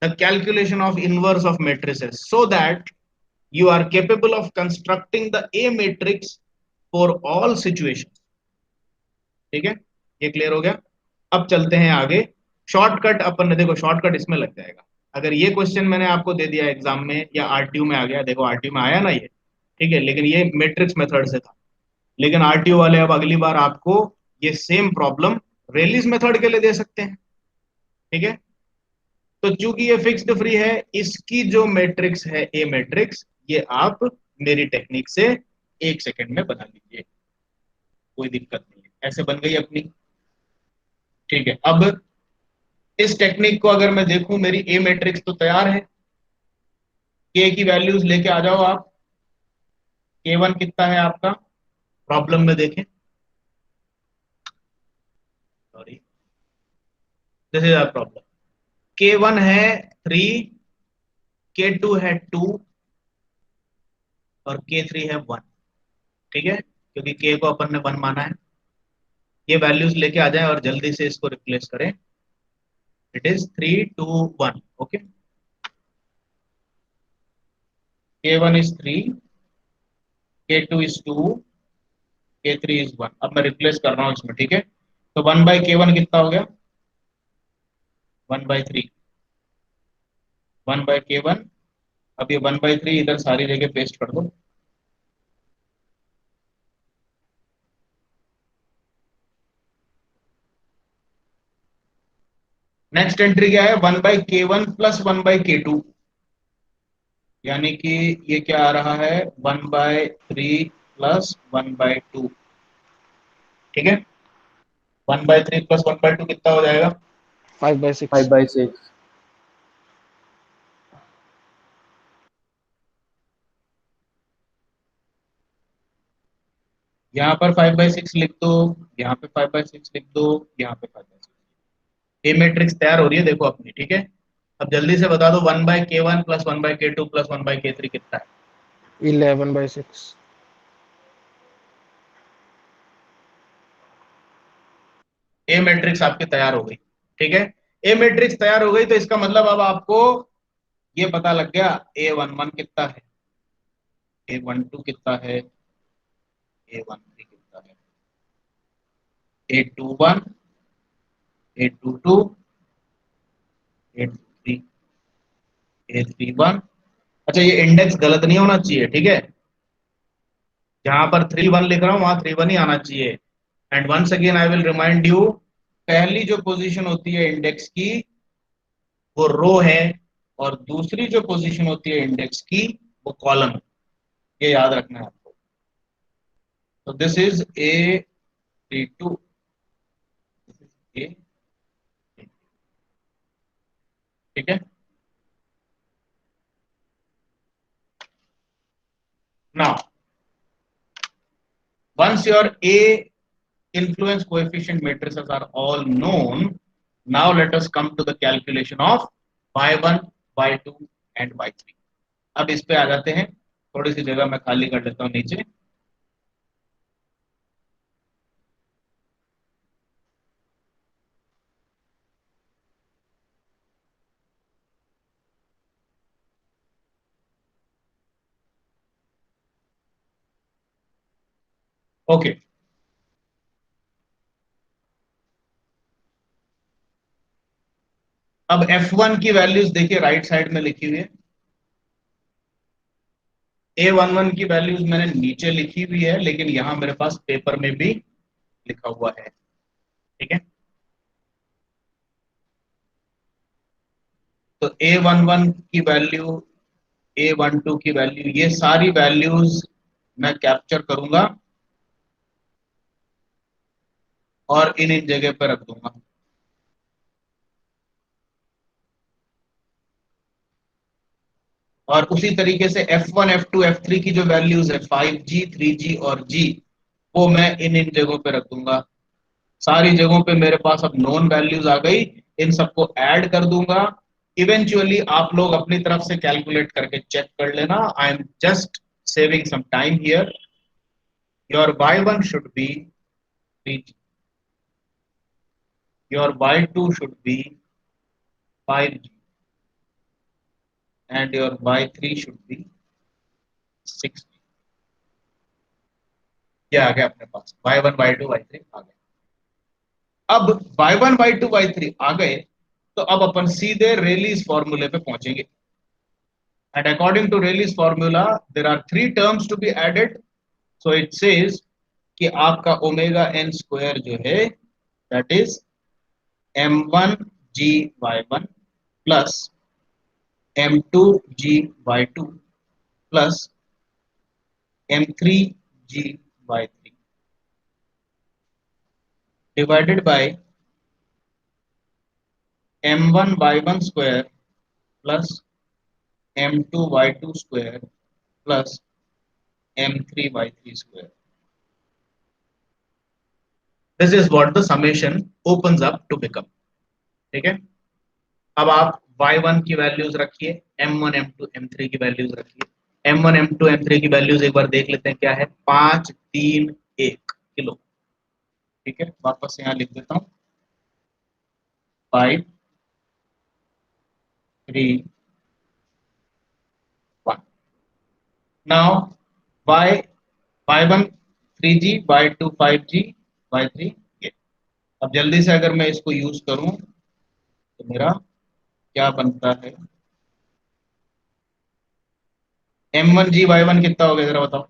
the calculation of inverse of matrices so that you are capable of constructing the A matrix for all situations। ठीक है, ये क्लियर हो गया? अब चलते हैं आगे। शॉर्टकट अपन ने, देखो शॉर्टकट इसमें लग जाएगा। अगर ये क्वेश्चन मैंने आपको दे दिया एग्जाम में या आरटीयू में आ गया, देखो आरटीयू में आया ना ये, ठीक है, लेकिन ये मैट्रिक्स मेथड से था, लेकिन आरटीयू वाले अब अगली बार आपको ये सेम प्रॉब्लम रेलिस मेथड के लिए दे सकते हैं, ठीक है। तो चूंकि ये फिक्स्ड फ्री है, इसकी जो मैट्रिक्स है ए मैट्रिक्स, ये आप मेरी टेक्निक से 1 सेकंड में बना लीजिए, कोई दिक्कत नहीं है, ऐसे बन गई अपनी। ठीक है, अब इस टेक्निक को अगर मैं देखूं, मेरी ए मैट्रिक्स तो तैयार है, के की वैल्यूज लेके आ जाओ आप, K1 कितना है आपका, प्रॉब्लम में देखें, sorry, this is our problem. K1 है 3, K2 है 2 और K3 है 1। ठीक है, क्योंकि K को अपन ने 1 माना है। ये वैल्यूज लेके आ जाएं और जल्दी से इसको रिप्लेस करें। It is 3 2 1। Okay, K1 is 3, K2 is 2, K3 is 1। अब मैं रिप्लेस कर रहा हूँ इसमें, ठीक है। तो 1/K1 कितना हो गया, 1/3, 1/K1। अब ये 1/3 इधर सारी जगह पेस्ट कर दो। नेक्स्ट एंट्री क्या है, 1/K1 प्लस 1/K2, यानी कि ये क्या आ रहा है, 1/3 प्लस 1/2। ठीक है, 1/3 प्लस 1/2 कितना हो जाएगा, 5/6। 5/6। यहाँ पर 5/6 लिख दो, यहाँ पे 5/6 लिख दो, यहाँ पे 5/6। ए मैट्रिक्स तैयार हो रही है देखो अपनी, ठीक है। अब जल्दी से बता दो 1/K1 plus 1/K2 plus 1/K3 कितना है। 11/6। ए मैट्रिक्स आपकी तैयार हो गई, ठीक है। ए मैट्रिक्स तैयार हो गई तो इसका मतलब अब आपको ये पता लग गया A11 कितना है, A12 कितना है, A13 कितना है, A21, A22, A23, A31। अच्छा, ये इंडेक्स गलत नहीं होना चाहिए, ठीक है। जहां पर 3 1 लिख रहा हूं वहां 3 1 ही आना चाहिए। And once again I will remind you, पहली जो पोजीशन होती है इंडेक्स की वो रो है, और दूसरी जो पोजीशन होती है इंडेक्स की वो कॉलम। ये याद रखना है आपको। तो दिस इज A32, ए, ठीक है। Now once your A influence coefficient matrices are all known, now let us come to the calculation of y1, y2 and y3। अब इस पे आ जाते हैं, थोड़ी सी जगह मैं खाली कर लेता हूं नीचे। ओके, अब F1 की वैल्यूज देखिए राइट साइड में लिखी हुई है, A11 की वैल्यूज मैंने नीचे लिखी हुई है, लेकिन यहां मेरे पास पेपर में भी लिखा हुआ है, ठीक है। तो A11 की वैल्यू, A12 की वैल्यू, ये सारी वैल्यूज मैं कैप्चर करूंगा और इन इन जगह पर रख दूंगा। और उसी तरीके से F1, F2, F3 की जो वैल्यूज है 5G, 3G और G, वो मैं इन इन जगहों पे रख दूंगा। सारी जगहों पे मेरे पास अब नोन वैल्यूज आ गई, इन सबको ऐड कर दूंगा। इवेंचुअली आप लोग अपनी तरफ से कैलकुलेट करके चेक कर लेना। I am just saving some time here. Your y1 should be 3G, your y2 should be 5G and your y3 should be 6G। ये आ गया अपने पास y1, y2, y3 आ गए। अब y1, y2, y3 आ गए, तो अब अपन सीधे रेलीज फॉर्मूले पे पहुंचेंगे। And according to Rayleigh's formula there are 3 terms to be added. So it says कि आपका ओमेगा एन स्क्वायर जो है that is m1 g y1 plus m2 g y2 plus m3 g y3 divided by m1 y1 square plus m2 y2 square plus m3y3 square. This is what the summation opens up to become. ठीक है, अब आप y1 की वैल्यूज रखिए, m1 m2 m3 की वैल्यूज रखिए। m1 m2 m3 की वैल्यूज एक बार देख लेते हैं क्या है, 5 3 1 किलो। ठीक है, वापस यहाँ लिख देता हूँ 5 3 1। Now y y1 3g, y2 5g, y3 8। अब जल्दी से अगर मैं इसको यूज करूं तो मेरा क्या बनता है, m1g y1 कितना हो गया जरा बताओ,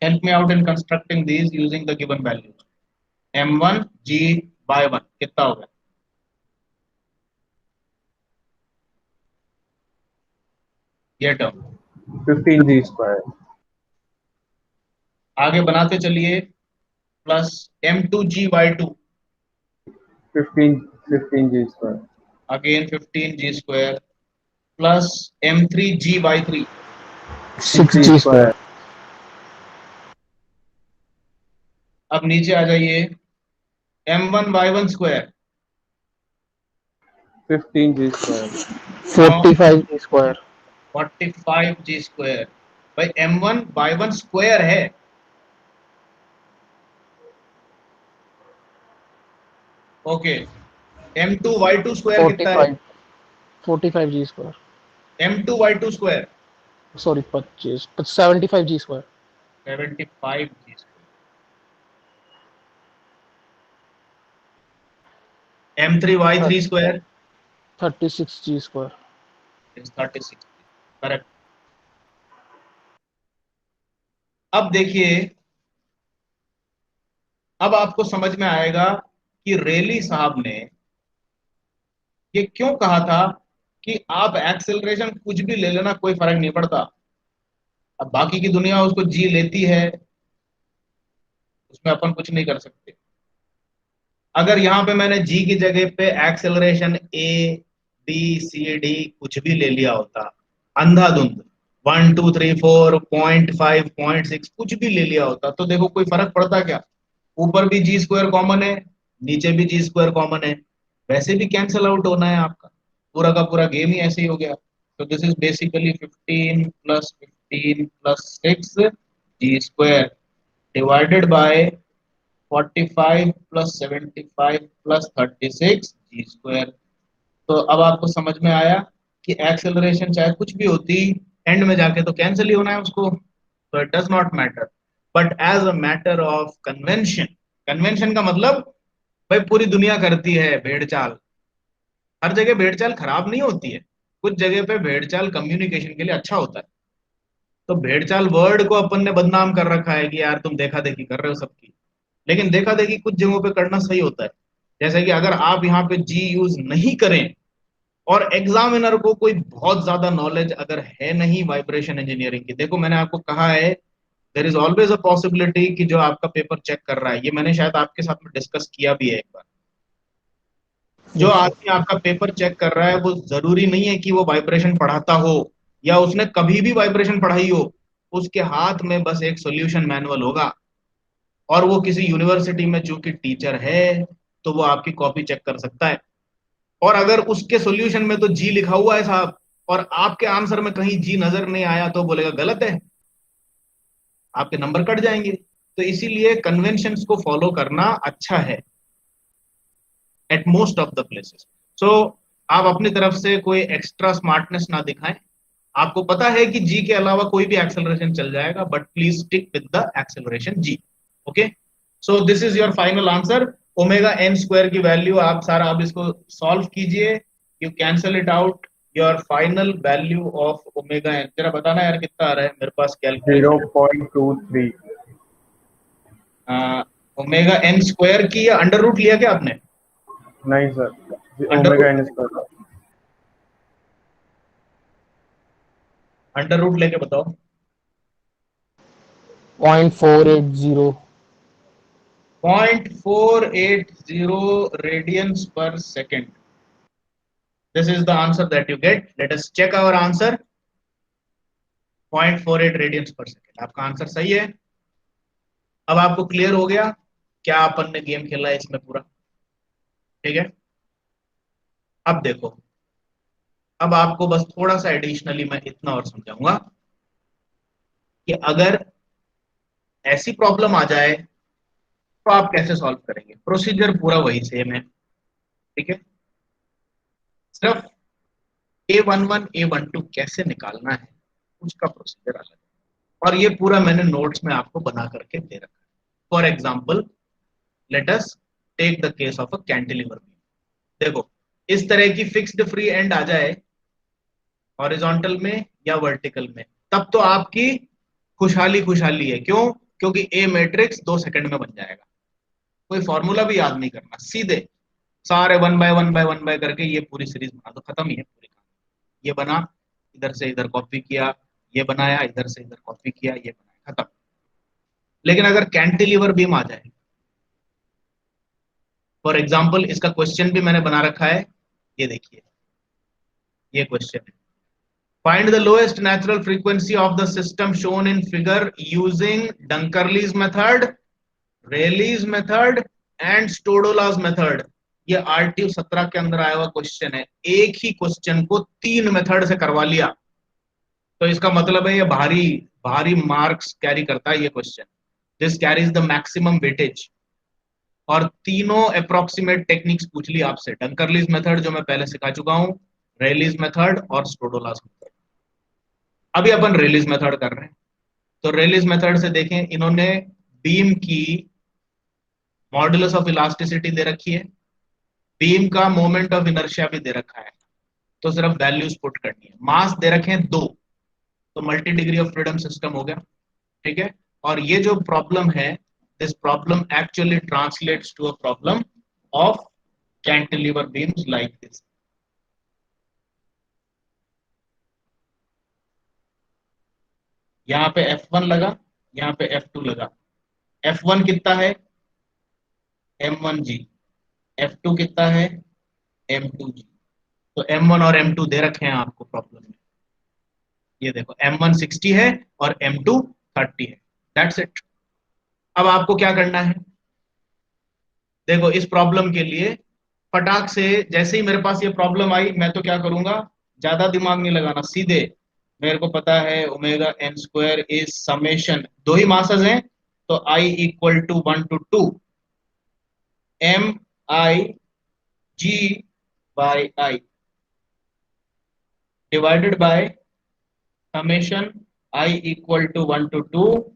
help me out in constructing these using the given values। m1g y1 कितना हो गया, ये टर्म। 15g square. आगे बनाते चलिए, plus m2g y2 15g square. Again 15g square, plus m3g y3 6g square. अब नीचे आ जाइए, m1 y1 square 15g square. 45g square. 45g square. भाई m1 y1 स्क्वायर है, ओके। m2 y2 स्क्वायर कितना है, 45g square, m2 y2 square sorry 25 75g square. 75g square. m3 y3 square 36g square. is 36, correct. अब देखिए, अब आपको समझ में आएगा कि रेली साहब ने ये क्यों कहा था कि आप एक्सेलरेशन कुछ भी ले लेना, कोई फर्क नहीं पड़ता। अब बाकी की दुनिया उसको जी लेती है, उसमें अपन कुछ नहीं कर सकते। अगर यहाँ पे मैंने जी की जगह पे acceleration A B C D कुछ भी ले लिया होता, अंधाधुंध 1 2 3 4 0.5 0.6 कुछ भी ले लिया होता, तो देखो कोई फर्क पड़ता क्या, ऊपर भी जी स्क्वायर कॉमन है, नीचे भी जी स्क्वायर कॉमन है, वैसे भी कैंसिल आउट होना है आपका, पूरा का पूरा गेम ही ऐसे ही हो गया। तो this is basically 15 plus 15 plus 6 G square divided by 45 plus 75 plus 36 G square. तो अब आपको समझ में आया कि एक्सेलरेशन चाहे कुछ भी होती, एंड में जाके तो कैंसिल ही होना है उसको, तो it does not matter. But as a matter of convention, convention का मतलब भाई पूरी दुनिया करती है भेड़चाल, हर जगह भेड़चाल खराब नहीं होती है, कुछ जगह पे भेड़चाल कम्युनिकेशन के लिए अच्छा होता है। तो भेड़चाल वर्ड को अपन ने बदनाम कर रखा है कि यार तुम देखा देखी कर रहे हो सबकी, लेकिन देखा देखी कुछ जगहों पे करना सही होता है। जैसे कि अगर आप यहाँ पे जी यूज नहीं करें और एग्जामिनर को कोई बहुत ज्यादा नॉलेज अगर है नहीं वाइब्रेशन इंजीनियरिंग की, देखो मैंने आपको कहा है there is always a possibility कि जो आपका पेपर चेक कर रहा है, ये मैंने शायद आपके साथ में डिस्कस किया भी है एक बार, जो आदमी आपका पेपर चेक कर रहा है वो जरूरी नहीं है कि वो वाइब्रेशन पढ़ाता हो या उसने कभी भी वाइब्रेशन पढ़ाई हो, उसके हाथ में बस एक सॉल्यूशन मैनुअल होगा और वो किसी यूनिवर्सिटी में जो कि टीचर है तो वो आपकी कॉपी चेक कर सकता है। और अगर उसके सॉल्यूशन में तो जी लिखा हुआ है साहब और आपके आंसर में कहीं जी नजर नहीं आया तो बोलेगा गलत है, आपके नंबर कट जाएंगे। तो इसीलिए कन्वेंशंस को फॉलो करना अच्छा है at most of the places. So आप अपनी तरफ से कोई एक्स्ट्रा स्मार्टनेस ना दिखाएं, आपको पता है कि जी के अलावा कोई भी एक्सेलरेशन चल जाएगा, but please stick with the acceleration G. Okay, so this is your final answer, omega N square की वैल्यू आप सारा अब इसको सॉल्व कीजिए, you cancel it out, your final value of omega N जरा बताना यार कितना आ रहा है, मेरे पास कैलकुलेटर 0.23। ओमेगा एन स्क्वायर की या अंडर रूट लिया क्या आपने, नहीं sir, under omega root, N square. Under root लेके बताओ। 0.480। 0.480 radians per second. This is the answer that you get. Let us check our answer. 0.48 radiance पर सेकेंड। आपका आंसर सही है। अब आपको क्लियर हो गया क्या अपन ने गेम खेला है इसमें पूरा, ठीक है। अब देखो, अब आपको बस थोड़ा सा एडिशनली मैं इतना और समझाऊंगा कि अगर ऐसी प्रॉब्लम आ जाए तो आप कैसे सॉल्व करेंगे। प्रोसीजर पूरा वही सेम है, ठीक है। सिर्फ A11 A12 कैसे निकालना है उसका प्रोसीजर अलग है, और ये पूरा मैंने नोट्स में आपको बना करके दे रखा है। For example, let us take the case of a cantilever beam. देखो, इस तरह की फिक्स्ड फ्री एंड आ जाए हॉरिजॉन्टल में या वर्टिकल में, तब तो आपकी खुशहाली खुशहाली है। क्यों? क्योंकि ए मैट्रिक्स 2 सेकंड में बन जाएगा। कोई फॉर्मूला भी याद नहीं करना, सीधे सारे वन बाय वन करके ये पूरी सीरीज बना दो, खत्म ही है पूरी कहानी। ये बना, इधर से इधर कॉपी किया, ये बनाया, इधर से इधर कॉपी किया, ये बनाया, खत्म। लेकिन अगर कैंटिलीवर बीम आ जाए, फॉर एग्जाम्पल, इसका क्वेश्चन भी मैंने बना रखा है, ये देखिए, ये क्वेश्चन है, find the lowest natural frequency of the system shown in figure using Dunkerley's method, Rayleigh's method and Stodola's method। ये RTU 17 के अंदर आया हुआ क्वेश्चन है। एक ही क्वेश्चन को 3 मेथड से करवा लिया, तो इसका मतलब है ये भारी भारी मार्क्स कैरी करता है ये question. This carries the maximum weightage. और तीनों अप्रोक्सीमेट टेक्निक्स पूछ ली आपसे, डंकरलीज मेथड जो मैं पहले सिखा चुका हूं, रेलीज मेथड और स्टोडोलास मेथड। अभी अपन रेलीज मेथड कर रहे हैं। तो रेलीज मेथड से देखें, इन्होंने बीम की मॉडुलस ऑफ इलास्टिसिटी दे रखी है, बीम का मोमेंट ऑफ इनर्शिया भी दे रखा है, तो सिर्फ वैल्यूज पुट करनी है। मास दे रखे हैं 2, तो multi degree of freedom system हो गया, ठीक है। और ये जो प्रॉब्लम है, this problem actually translates to a problem of cantilever beams like this. यहाँ पे F1 लगा, यहाँ पे F2 लगा। F1 कितना है? M1G। F2 कितना है? M2G। तो M1 और M2 दे रखे हैं आपको प्रॉब्लम में। ये देखो, M1 60 है और M2 30 है। That's it. अब आपको क्या करना है, देखो इस प्रॉब्लम के लिए फटाक से, जैसे ही मेरे पास ये प्रॉब्लम आई, मैं तो क्या करूंगा, ज्यादा दिमाग नहीं लगाना, सीधे मेरे को पता है omega N square is summation, 2 ही मासेस हैं, तो I equal to 1 to 2 MIG by I divided by summation I equal to 1 to 2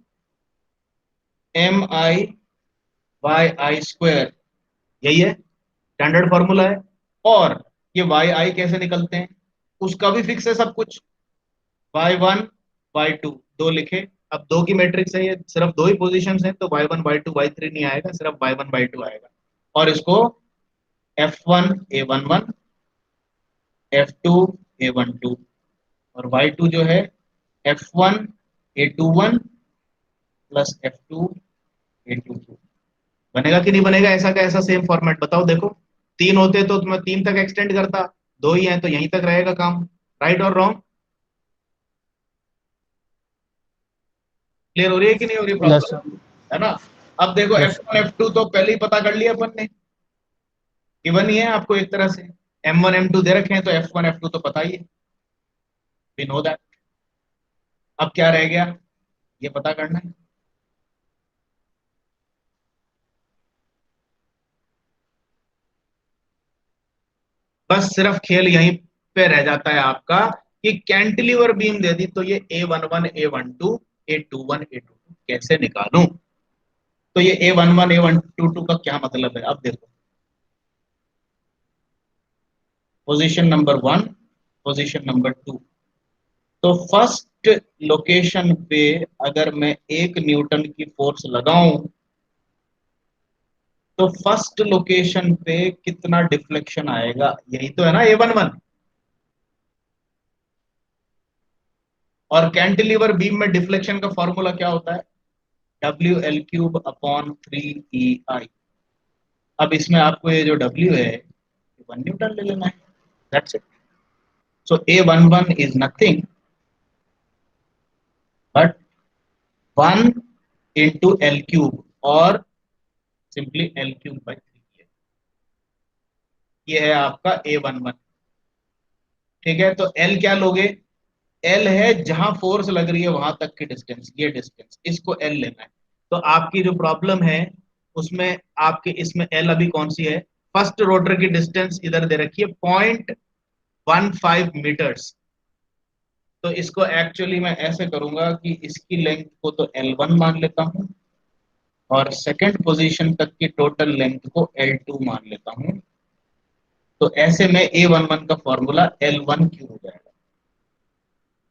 MI by I square. यही है, स्टैंडर्ड फॉर्मूला है। और ये वाई आई कैसे निकलते हैं, उसका भी फिक्स है सब कुछ। y1 y2 दो लिखे, अब 2 की मैट्रिक्स है, ये सिर्फ 2 ही पोजीशंस हैं, तो y1 y2 y3 नहीं आएगा, सिर्फ y1 y2 आएगा। और इसको f1 a11 f2 a12 और y2 जो है f1 a21 plus f2 a22। बनेगा कि नहीं बनेगा ऐसा का ऐसा सेम फॉर्मेट? बताओ। देखो, 3 होते तो मैं 3 तक एक्सटेंड करता, 2 ही हैं तो यहीं तक रहेगा काम। राइट और रॉन्ग? क्लियर हो रही है कि नहीं हो रही यस प्रॉब्लम? सर। है ना। अब देखो, यस F1 F2 तो पहले ही पता कर लिया अपन ने, गिवन ही है आपको एक तरह से। M1 M2 दे रखे हैं, तो F1 F2 तो पता ही है, वी नो दैट। अब क्या रह गया, ये पता करना है। बस सिर्फ खेल यहीं पे रह जाता है आपका कि कैंटिलीवर बीम दे दी, तो ये A11 A12 A21 A22 कैसे निकालूं। तो ये A11 A12 का क्या मतलब है, अब देखो। Position number 1, position number 2। तो फर्स्ट लोकेशन पे अगर मैं 1 न्यूटन की फोर्स लगाऊं, तो फर्स्ट लोकेशन पे कितना डिफ्लेक्शन आएगा, यही तो है ना A11। और कैंटिलीवर बीम में डिफ्लेक्शन का फॉर्मूला क्या होता है? WL³/3EI। अब इसमें आपको ये जो W है, 1 न्यूटन ले लेना है, that's it. So A11 is nothing but 1 into L cube और सिंपली एल क्यूब बाई 3। ये है आपका A11। ठीक है, तो एल क्या लोगे? एल है जहां फोर्स लग रही है वहां तक की डिस्टेंस, ये डिस्टेंस, इसको एल लेना है। तो आपकी जो प्रॉब्लम है उसमें आपके इसमें एल अभी कौन सी है? फर्स्ट रोटर की डिस्टेंस इधर दे रखी है 0.15 मीटर्स। तो इसको एक्चुअली मैं ऐसे करूंगा कि इसकी लेंथ को तो L1 मान लेता हूं और सेकंड पोजीशन तक की टोटल लेंथ को L2 मान लेता हूं। तो ऐसे में A11 का फॉर्मूला L1 क्यू हो जाएगा।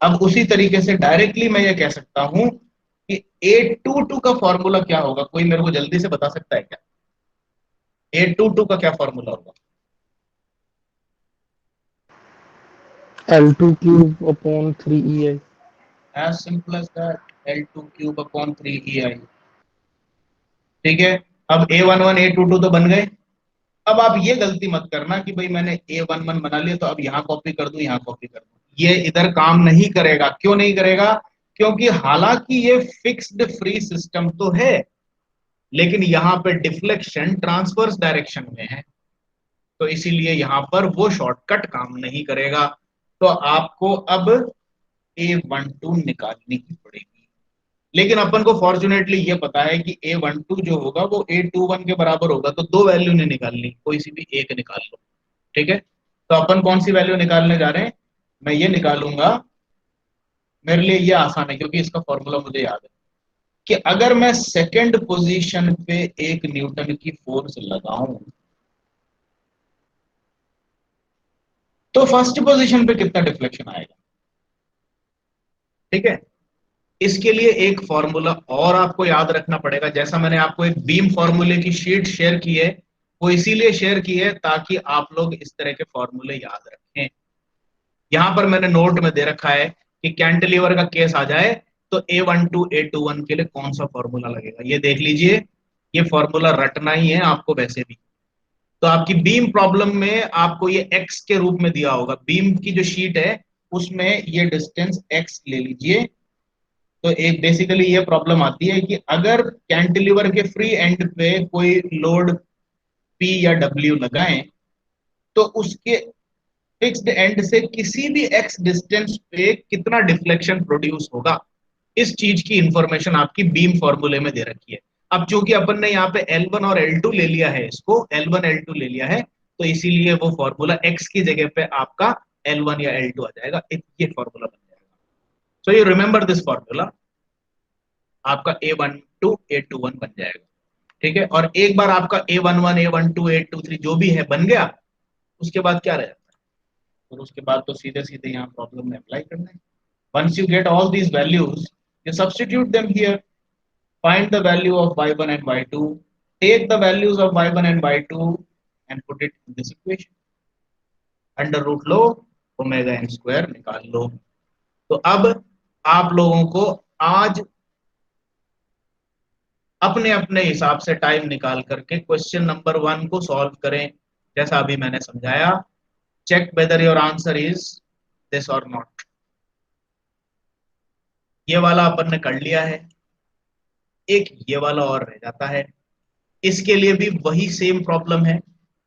अब उसी तरीके से डायरेक्टली मैं ये कह सकता हूं कि A22 का फॉर्मूला क्या होगा? कोई मेरे को जल्दी से बता सकता है क्या? A22 का क्या फॉर्मूला होगा? L2 cube upon 3 EI। As simple as that, L2 cube upon 3 EI। ठीक है, अब A11 A22 तो बन गए। अब आप ये गलती मत करना कि भाई मैंने A11 बना लिया तो अब यहां कॉपी कर दूं, यहां कॉपी कर दूं। ये इधर काम नहीं करेगा। क्यों नहीं करेगा? क्योंकि हालांकि ये फिक्स्ड फ्री सिस्टम तो है, लेकिन यहाँ पे डिफ्लेक्शन ट्रांसवर्स डायरेक्शन में है, तो इसीलिए यहाँ पर वो शॉर्टकट काम नहीं करेगा। तो आपको अब A12 निकालनी ही पड़ेगी। लेकिन अपन को फॉर्चुनेटली ये पता है कि A12 जो होगा वो A21 के बराबर होगा, तो दो वैल्यू नहीं निकालनी, कोई सी भी एक निकाल लो। ठीक है, तो अपन कौन सी वैल्यू निकालने जा रहे हैं? मैं ये निकालूंगा, मेरे लिए ये आसान है क्योंकि इसका फॉर्मूला मुझे याद है कि अगर मैं सेकंड पोजीशन पे 1 न्यूटन की फोर्स लगाऊं तो फर्स्ट पोजीशन पे कितना डिफ्लेक्शन आएगा। ठीक है, इसके लिए एक फॉर्मूला और आपको याद रखना पड़ेगा। जैसा मैंने आपको एक बीम फॉर्मूले की शीट शेयर की है, वो इसीलिए शेयर की है ताकि आप लोग इस तरह के फॉर्मूले याद रखें। यहां पर मैंने नोट में दे रखा है कि कैंटिलीवर का केस आ जाए तो A12 A21 के लिए कौन सा फॉर्मूला लगेगा, ये देख लीजिए। ये फॉर्मूला रटना ही है आपको वैसे भी। तो आपकी बीम प्रॉब्लम में आपको ये x के रूप में दिया होगा, बीम की जो शीट है उसमें ये डिस्टेंस x ले लीजिए। तो एक बेसिकली ये प्रॉब्लम आती है कि अगर कैंटिलीवर के फ्री एंड पे कोई लोड P या W लगाएं तो उसके फिक्स्ड एंड से किसी भी x डिस्टेंस पे कितना डिफ्लेक्शन प्रोड्यूस होगा, इस चीज की इंफॉर्मेशन आपकी बीम फॉर्मूले में दे रखी है। अब चूंकि अपन ने यहाँ पे L1 और L2 ले लिया है, इसको L1 L2 ले लिया है, तो इसीलिए वो फॉर्मूला x की जगह पे आपका L1 या L2 आ जाएगा। ये फॉर्मूला बन जाएगा। So you remember this formula, आपका A12 A21 बन जाएगा। ठीक है, और एक बार आपका A11 A12 A23 जो भी है बन गया, उसके बाद क्या रह जाता है? और उसके बाद तो सीधे सीधे यहाँ प्रॉब्लम में अप्लाई करना है। Once you get all these values, you substitute them here. Find the value of y1 and y2. Take the values of y1 and y2 and put it in this equation. Under root लो, ओमेगा n स्क्वायर निकाल लो। तो अब आप लोगों को आज अपने अपने हिसाब से टाइम निकाल करके क्वेश्चन नंबर 1 को सॉल्व करें, जैसा अभी मैंने समझाया। Check whether your answer is this or not. ये वाला अपन ने कर लिया है, एक ये वाला और रह जाता है। इसके लिए भी वही सेम प्रॉब्लम है।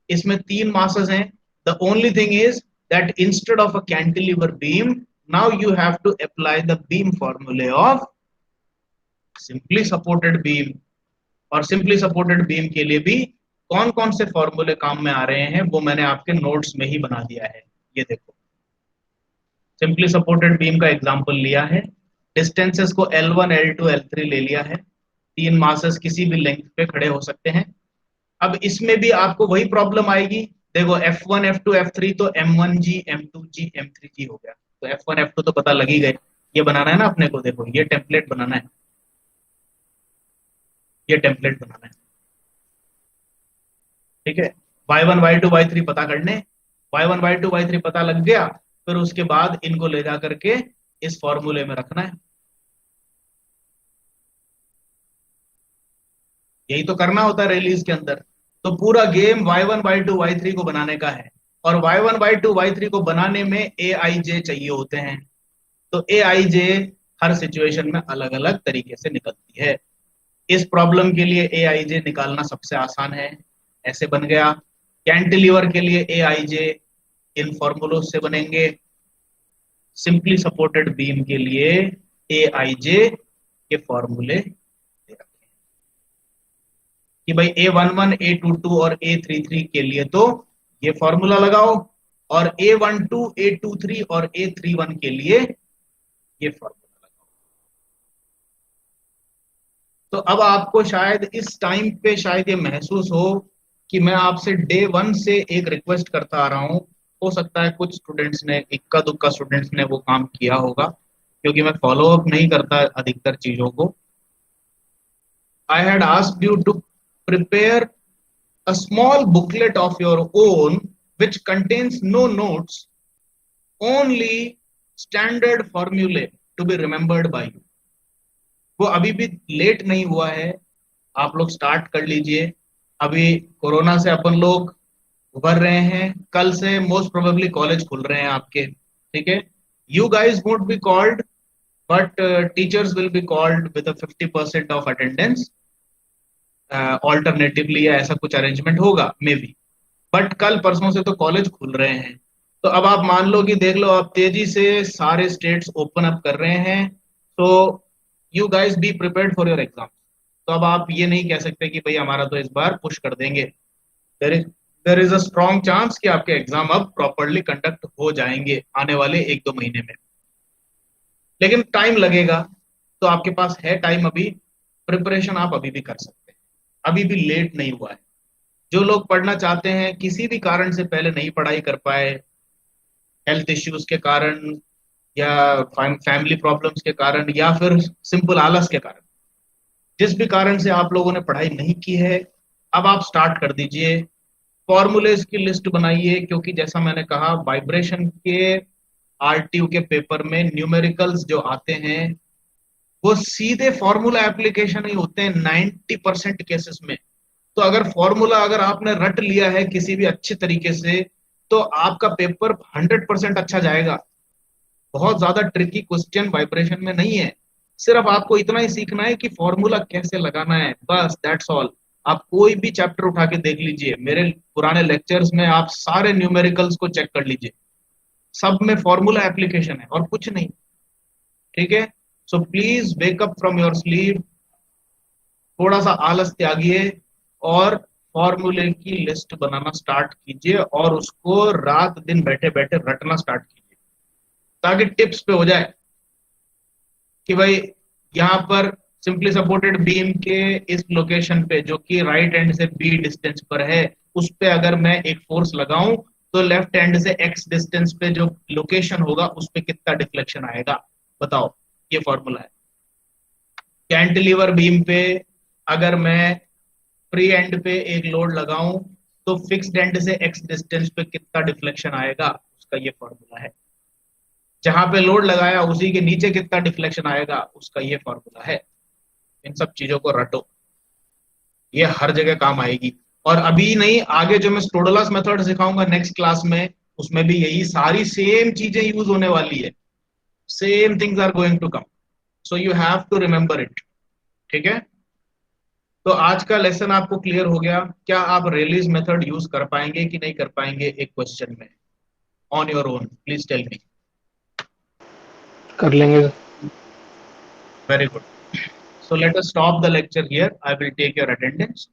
इसमें 3 मासेस हैं। The only thing is that instead of a cantilever beam, now you have to apply the beam फॉर्मूले ऑफ सिंपली सपोर्टेड बीम। और सिंपली सपोर्टेड बीम के लिए भी कौन कौन से फॉर्मूले काम में आ रहे हैं वो मैंने आपके नोट्स में ही बना दिया है। ये देखो, सिंपली सपोर्टेड बीम का एग्जांपल लिया है, डिस्टेंसेस को L1 L2 L3 ले लिया है। 3 मासेस किसी भी लेंथ पे खड़े हो सकते हैं। अब इसमें भी आपको वही प्रॉब्लम आएगी। देखो F1 F2 F3 तो M1G M2G M3G हो गया, तो F1 F2 तो पता लग ही गए। ये बनाना है ना अपने को, देखो ये टेम्पलेट बनाना है, ये टेम्पलेट बनाना है। ठीक है, y1 y2 y3 पता करने, y1 y2 y3 पता लग गया, फिर उसके बाद इनको ले जा करके इस फॉर्मूले में रखना है। यही तो करना होता है रिलीज के अंदर। तो पूरा गेम y1 y2 y3 को बनाने का है, और y1 y2 y3 को बनाने में aij चाहिए होते हैं। तो aij हर सिचुएशन में अलग अलग तरीके से निकलती है। इस प्रॉब्लम के लिए ए आई जे निकालना सबसे आसान है, ऐसे बन गया। कैंटिलीवर के लिए ए आई जे इन फॉर्मूलों से बनेंगे। सिंपली सपोर्टेड बीम के लिए ए आई जे के फॉर्मूले दे रखे हैं कि भाई A11, A22 और A33 के लिए तो ये फॉर्मूला लगाओ, और A12, A23 और A31 के लिए ये फॉर्मूला लगाओ। तो अब आपको शायद इस टाइम पे शायद ये महसूस हो कि मैं आपसे डे 1 से एक रिक्वेस्ट करता आ रहा हूं। हो सकता है कुछ स्टूडेंट्स ने, इक्का दुक्का स्टूडेंट्स ने वो काम किया होगा, क्योंकि मैं फॉलो अप नहीं करता अधिकतर चीजों को। I had asked you to prepare a small booklet of your own which contains no notes, only standard formulae to be remembered by you. वो अभी भी लेट नहीं हुआ है, आप लोग स्टार्ट कर लीजिए। अभी कोरोना से अपन लोग उभर रहे हैं, कल से मोस्ट प्रोबेबली कॉलेज खुल रहे हैं आपके, ठीक है। You guys won't be called, but teachers will be called with 50% of attendance, alternatively या ऐसा कुछ अरेंजमेंट होगा मे बी। बट कल परसों से तो कॉलेज खुल रहे हैं, तो अब आप मान लो कि देख लो, अब तेजी से सारे स्टेट्स ओपन अप कर रहे हैं। तो you guys be prepared for your exam. तो अब आप ये नहीं कह सकते कि भाई हमारा तो इस बार पुश कर देंगे। There is a strong chance कि आपके एग्जाम अब प्रॉपरली कंडक्ट हो जाएंगे आने वाले 1-2 महीने में, लेकिन टाइम लगेगा। तो आपके पास है टाइम, अभी प्रिपरेशन आप अभी भी कर सकते हैं, अभी भी लेट नहीं हुआ है। जो लोग पढ़ना चाहते हैं, किसी भी कारण से पहले नहीं पढ़ाई कर पाए, हेल्थ इश्यूज के कारण या फैमिली प्रॉब्लम्स के कारण या फिर सिंपल आलस के कारण, जिस भी कारण से आप लोगों ने पढ़ाई नहीं की है, अब आप स्टार्ट कर दीजिए। फॉर्मूलेज की लिस्ट बनाइए, क्योंकि जैसा मैंने कहा, वाइब्रेशन के आरटीयू के पेपर में न्यूमेरिकल्स जो आते हैं वो सीधे फॉर्मूला एप्लीकेशन ही होते हैं 90% केसेस में। तो अगर फॉर्मूला अगर आपने रट लिया है किसी भी अच्छे तरीके से, तो आपका पेपर 100% अच्छा जाएगा। बहुत ज्यादा ट्रिकी क्वेश्चन वाइब्रेशन में नहीं है, सिर्फ आपको इतना ही सीखना है कि फॉर्मूला कैसे लगाना है, बस दैट्स ऑल। आप कोई भी चैप्टर उठा के देख लीजिए, मेरे पुराने लेक्चर्स में आप सारे न्यूमेरिकल्स को चेक कर लीजिए, सब में फॉर्मूला एप्लीकेशन है और कुछ नहीं, ठीक है। So please wake up from your sleep, थोड़ा सा आलस त्यागिए और फॉर्मूले की लिस्ट बनाना स्टार्ट कीजिए, और उसको रात दिन बैठे बैठे रटना स्टार्ट कीजिए, ताकि टिप्स पे हो जाए कि भाई यहाँ पर सिंपली सपोर्टेड बीम के इस लोकेशन पे, जो कि राइट एंड से बी डिस्टेंस पर है, उस पे अगर मैं एक फोर्स लगाऊं तो लेफ्ट हैंड से एक्स डिस्टेंस पे जो लोकेशन होगा उस पे कितना डिफ्लेक्शन आएगा, बताओ। ये फॉर्मूला है। कैंटिलीवर बीम पे अगर मैं फ्री एंड पे एक लोड लगाऊं तो फिक्स्ड एंड से एक्स डिस्टेंस पे कितना डिफ्लेक्शन आएगा, उसका ये फॉर्मूला है। जहां पे लोड लगाया उसी के नीचे कितना डिफ्लेक्शन आएगा, उसका ये फॉर्मूला है। इन सब चीजों को रटो, ये हर जगह काम आएगी। और अभी नहीं, आगे जो मैं स्टोडोलास मेथड सिखाऊंगा नेक्स्ट क्लास में, उसमें भी यही सारी सेम चीजें यूज होने वाली है। Same things are going to come, so you have to remember it, ठीक है। तो आज का लेसन आपको क्लियर हो गया। क्या आप रेलीज मेथड यूज कर पाएंगे कि नहीं कर पाएंगे एक क्वेश्चन में, on your own, please tell me. कर लेंगे। Very good. So let us stop the lecture here. I will take your attendance.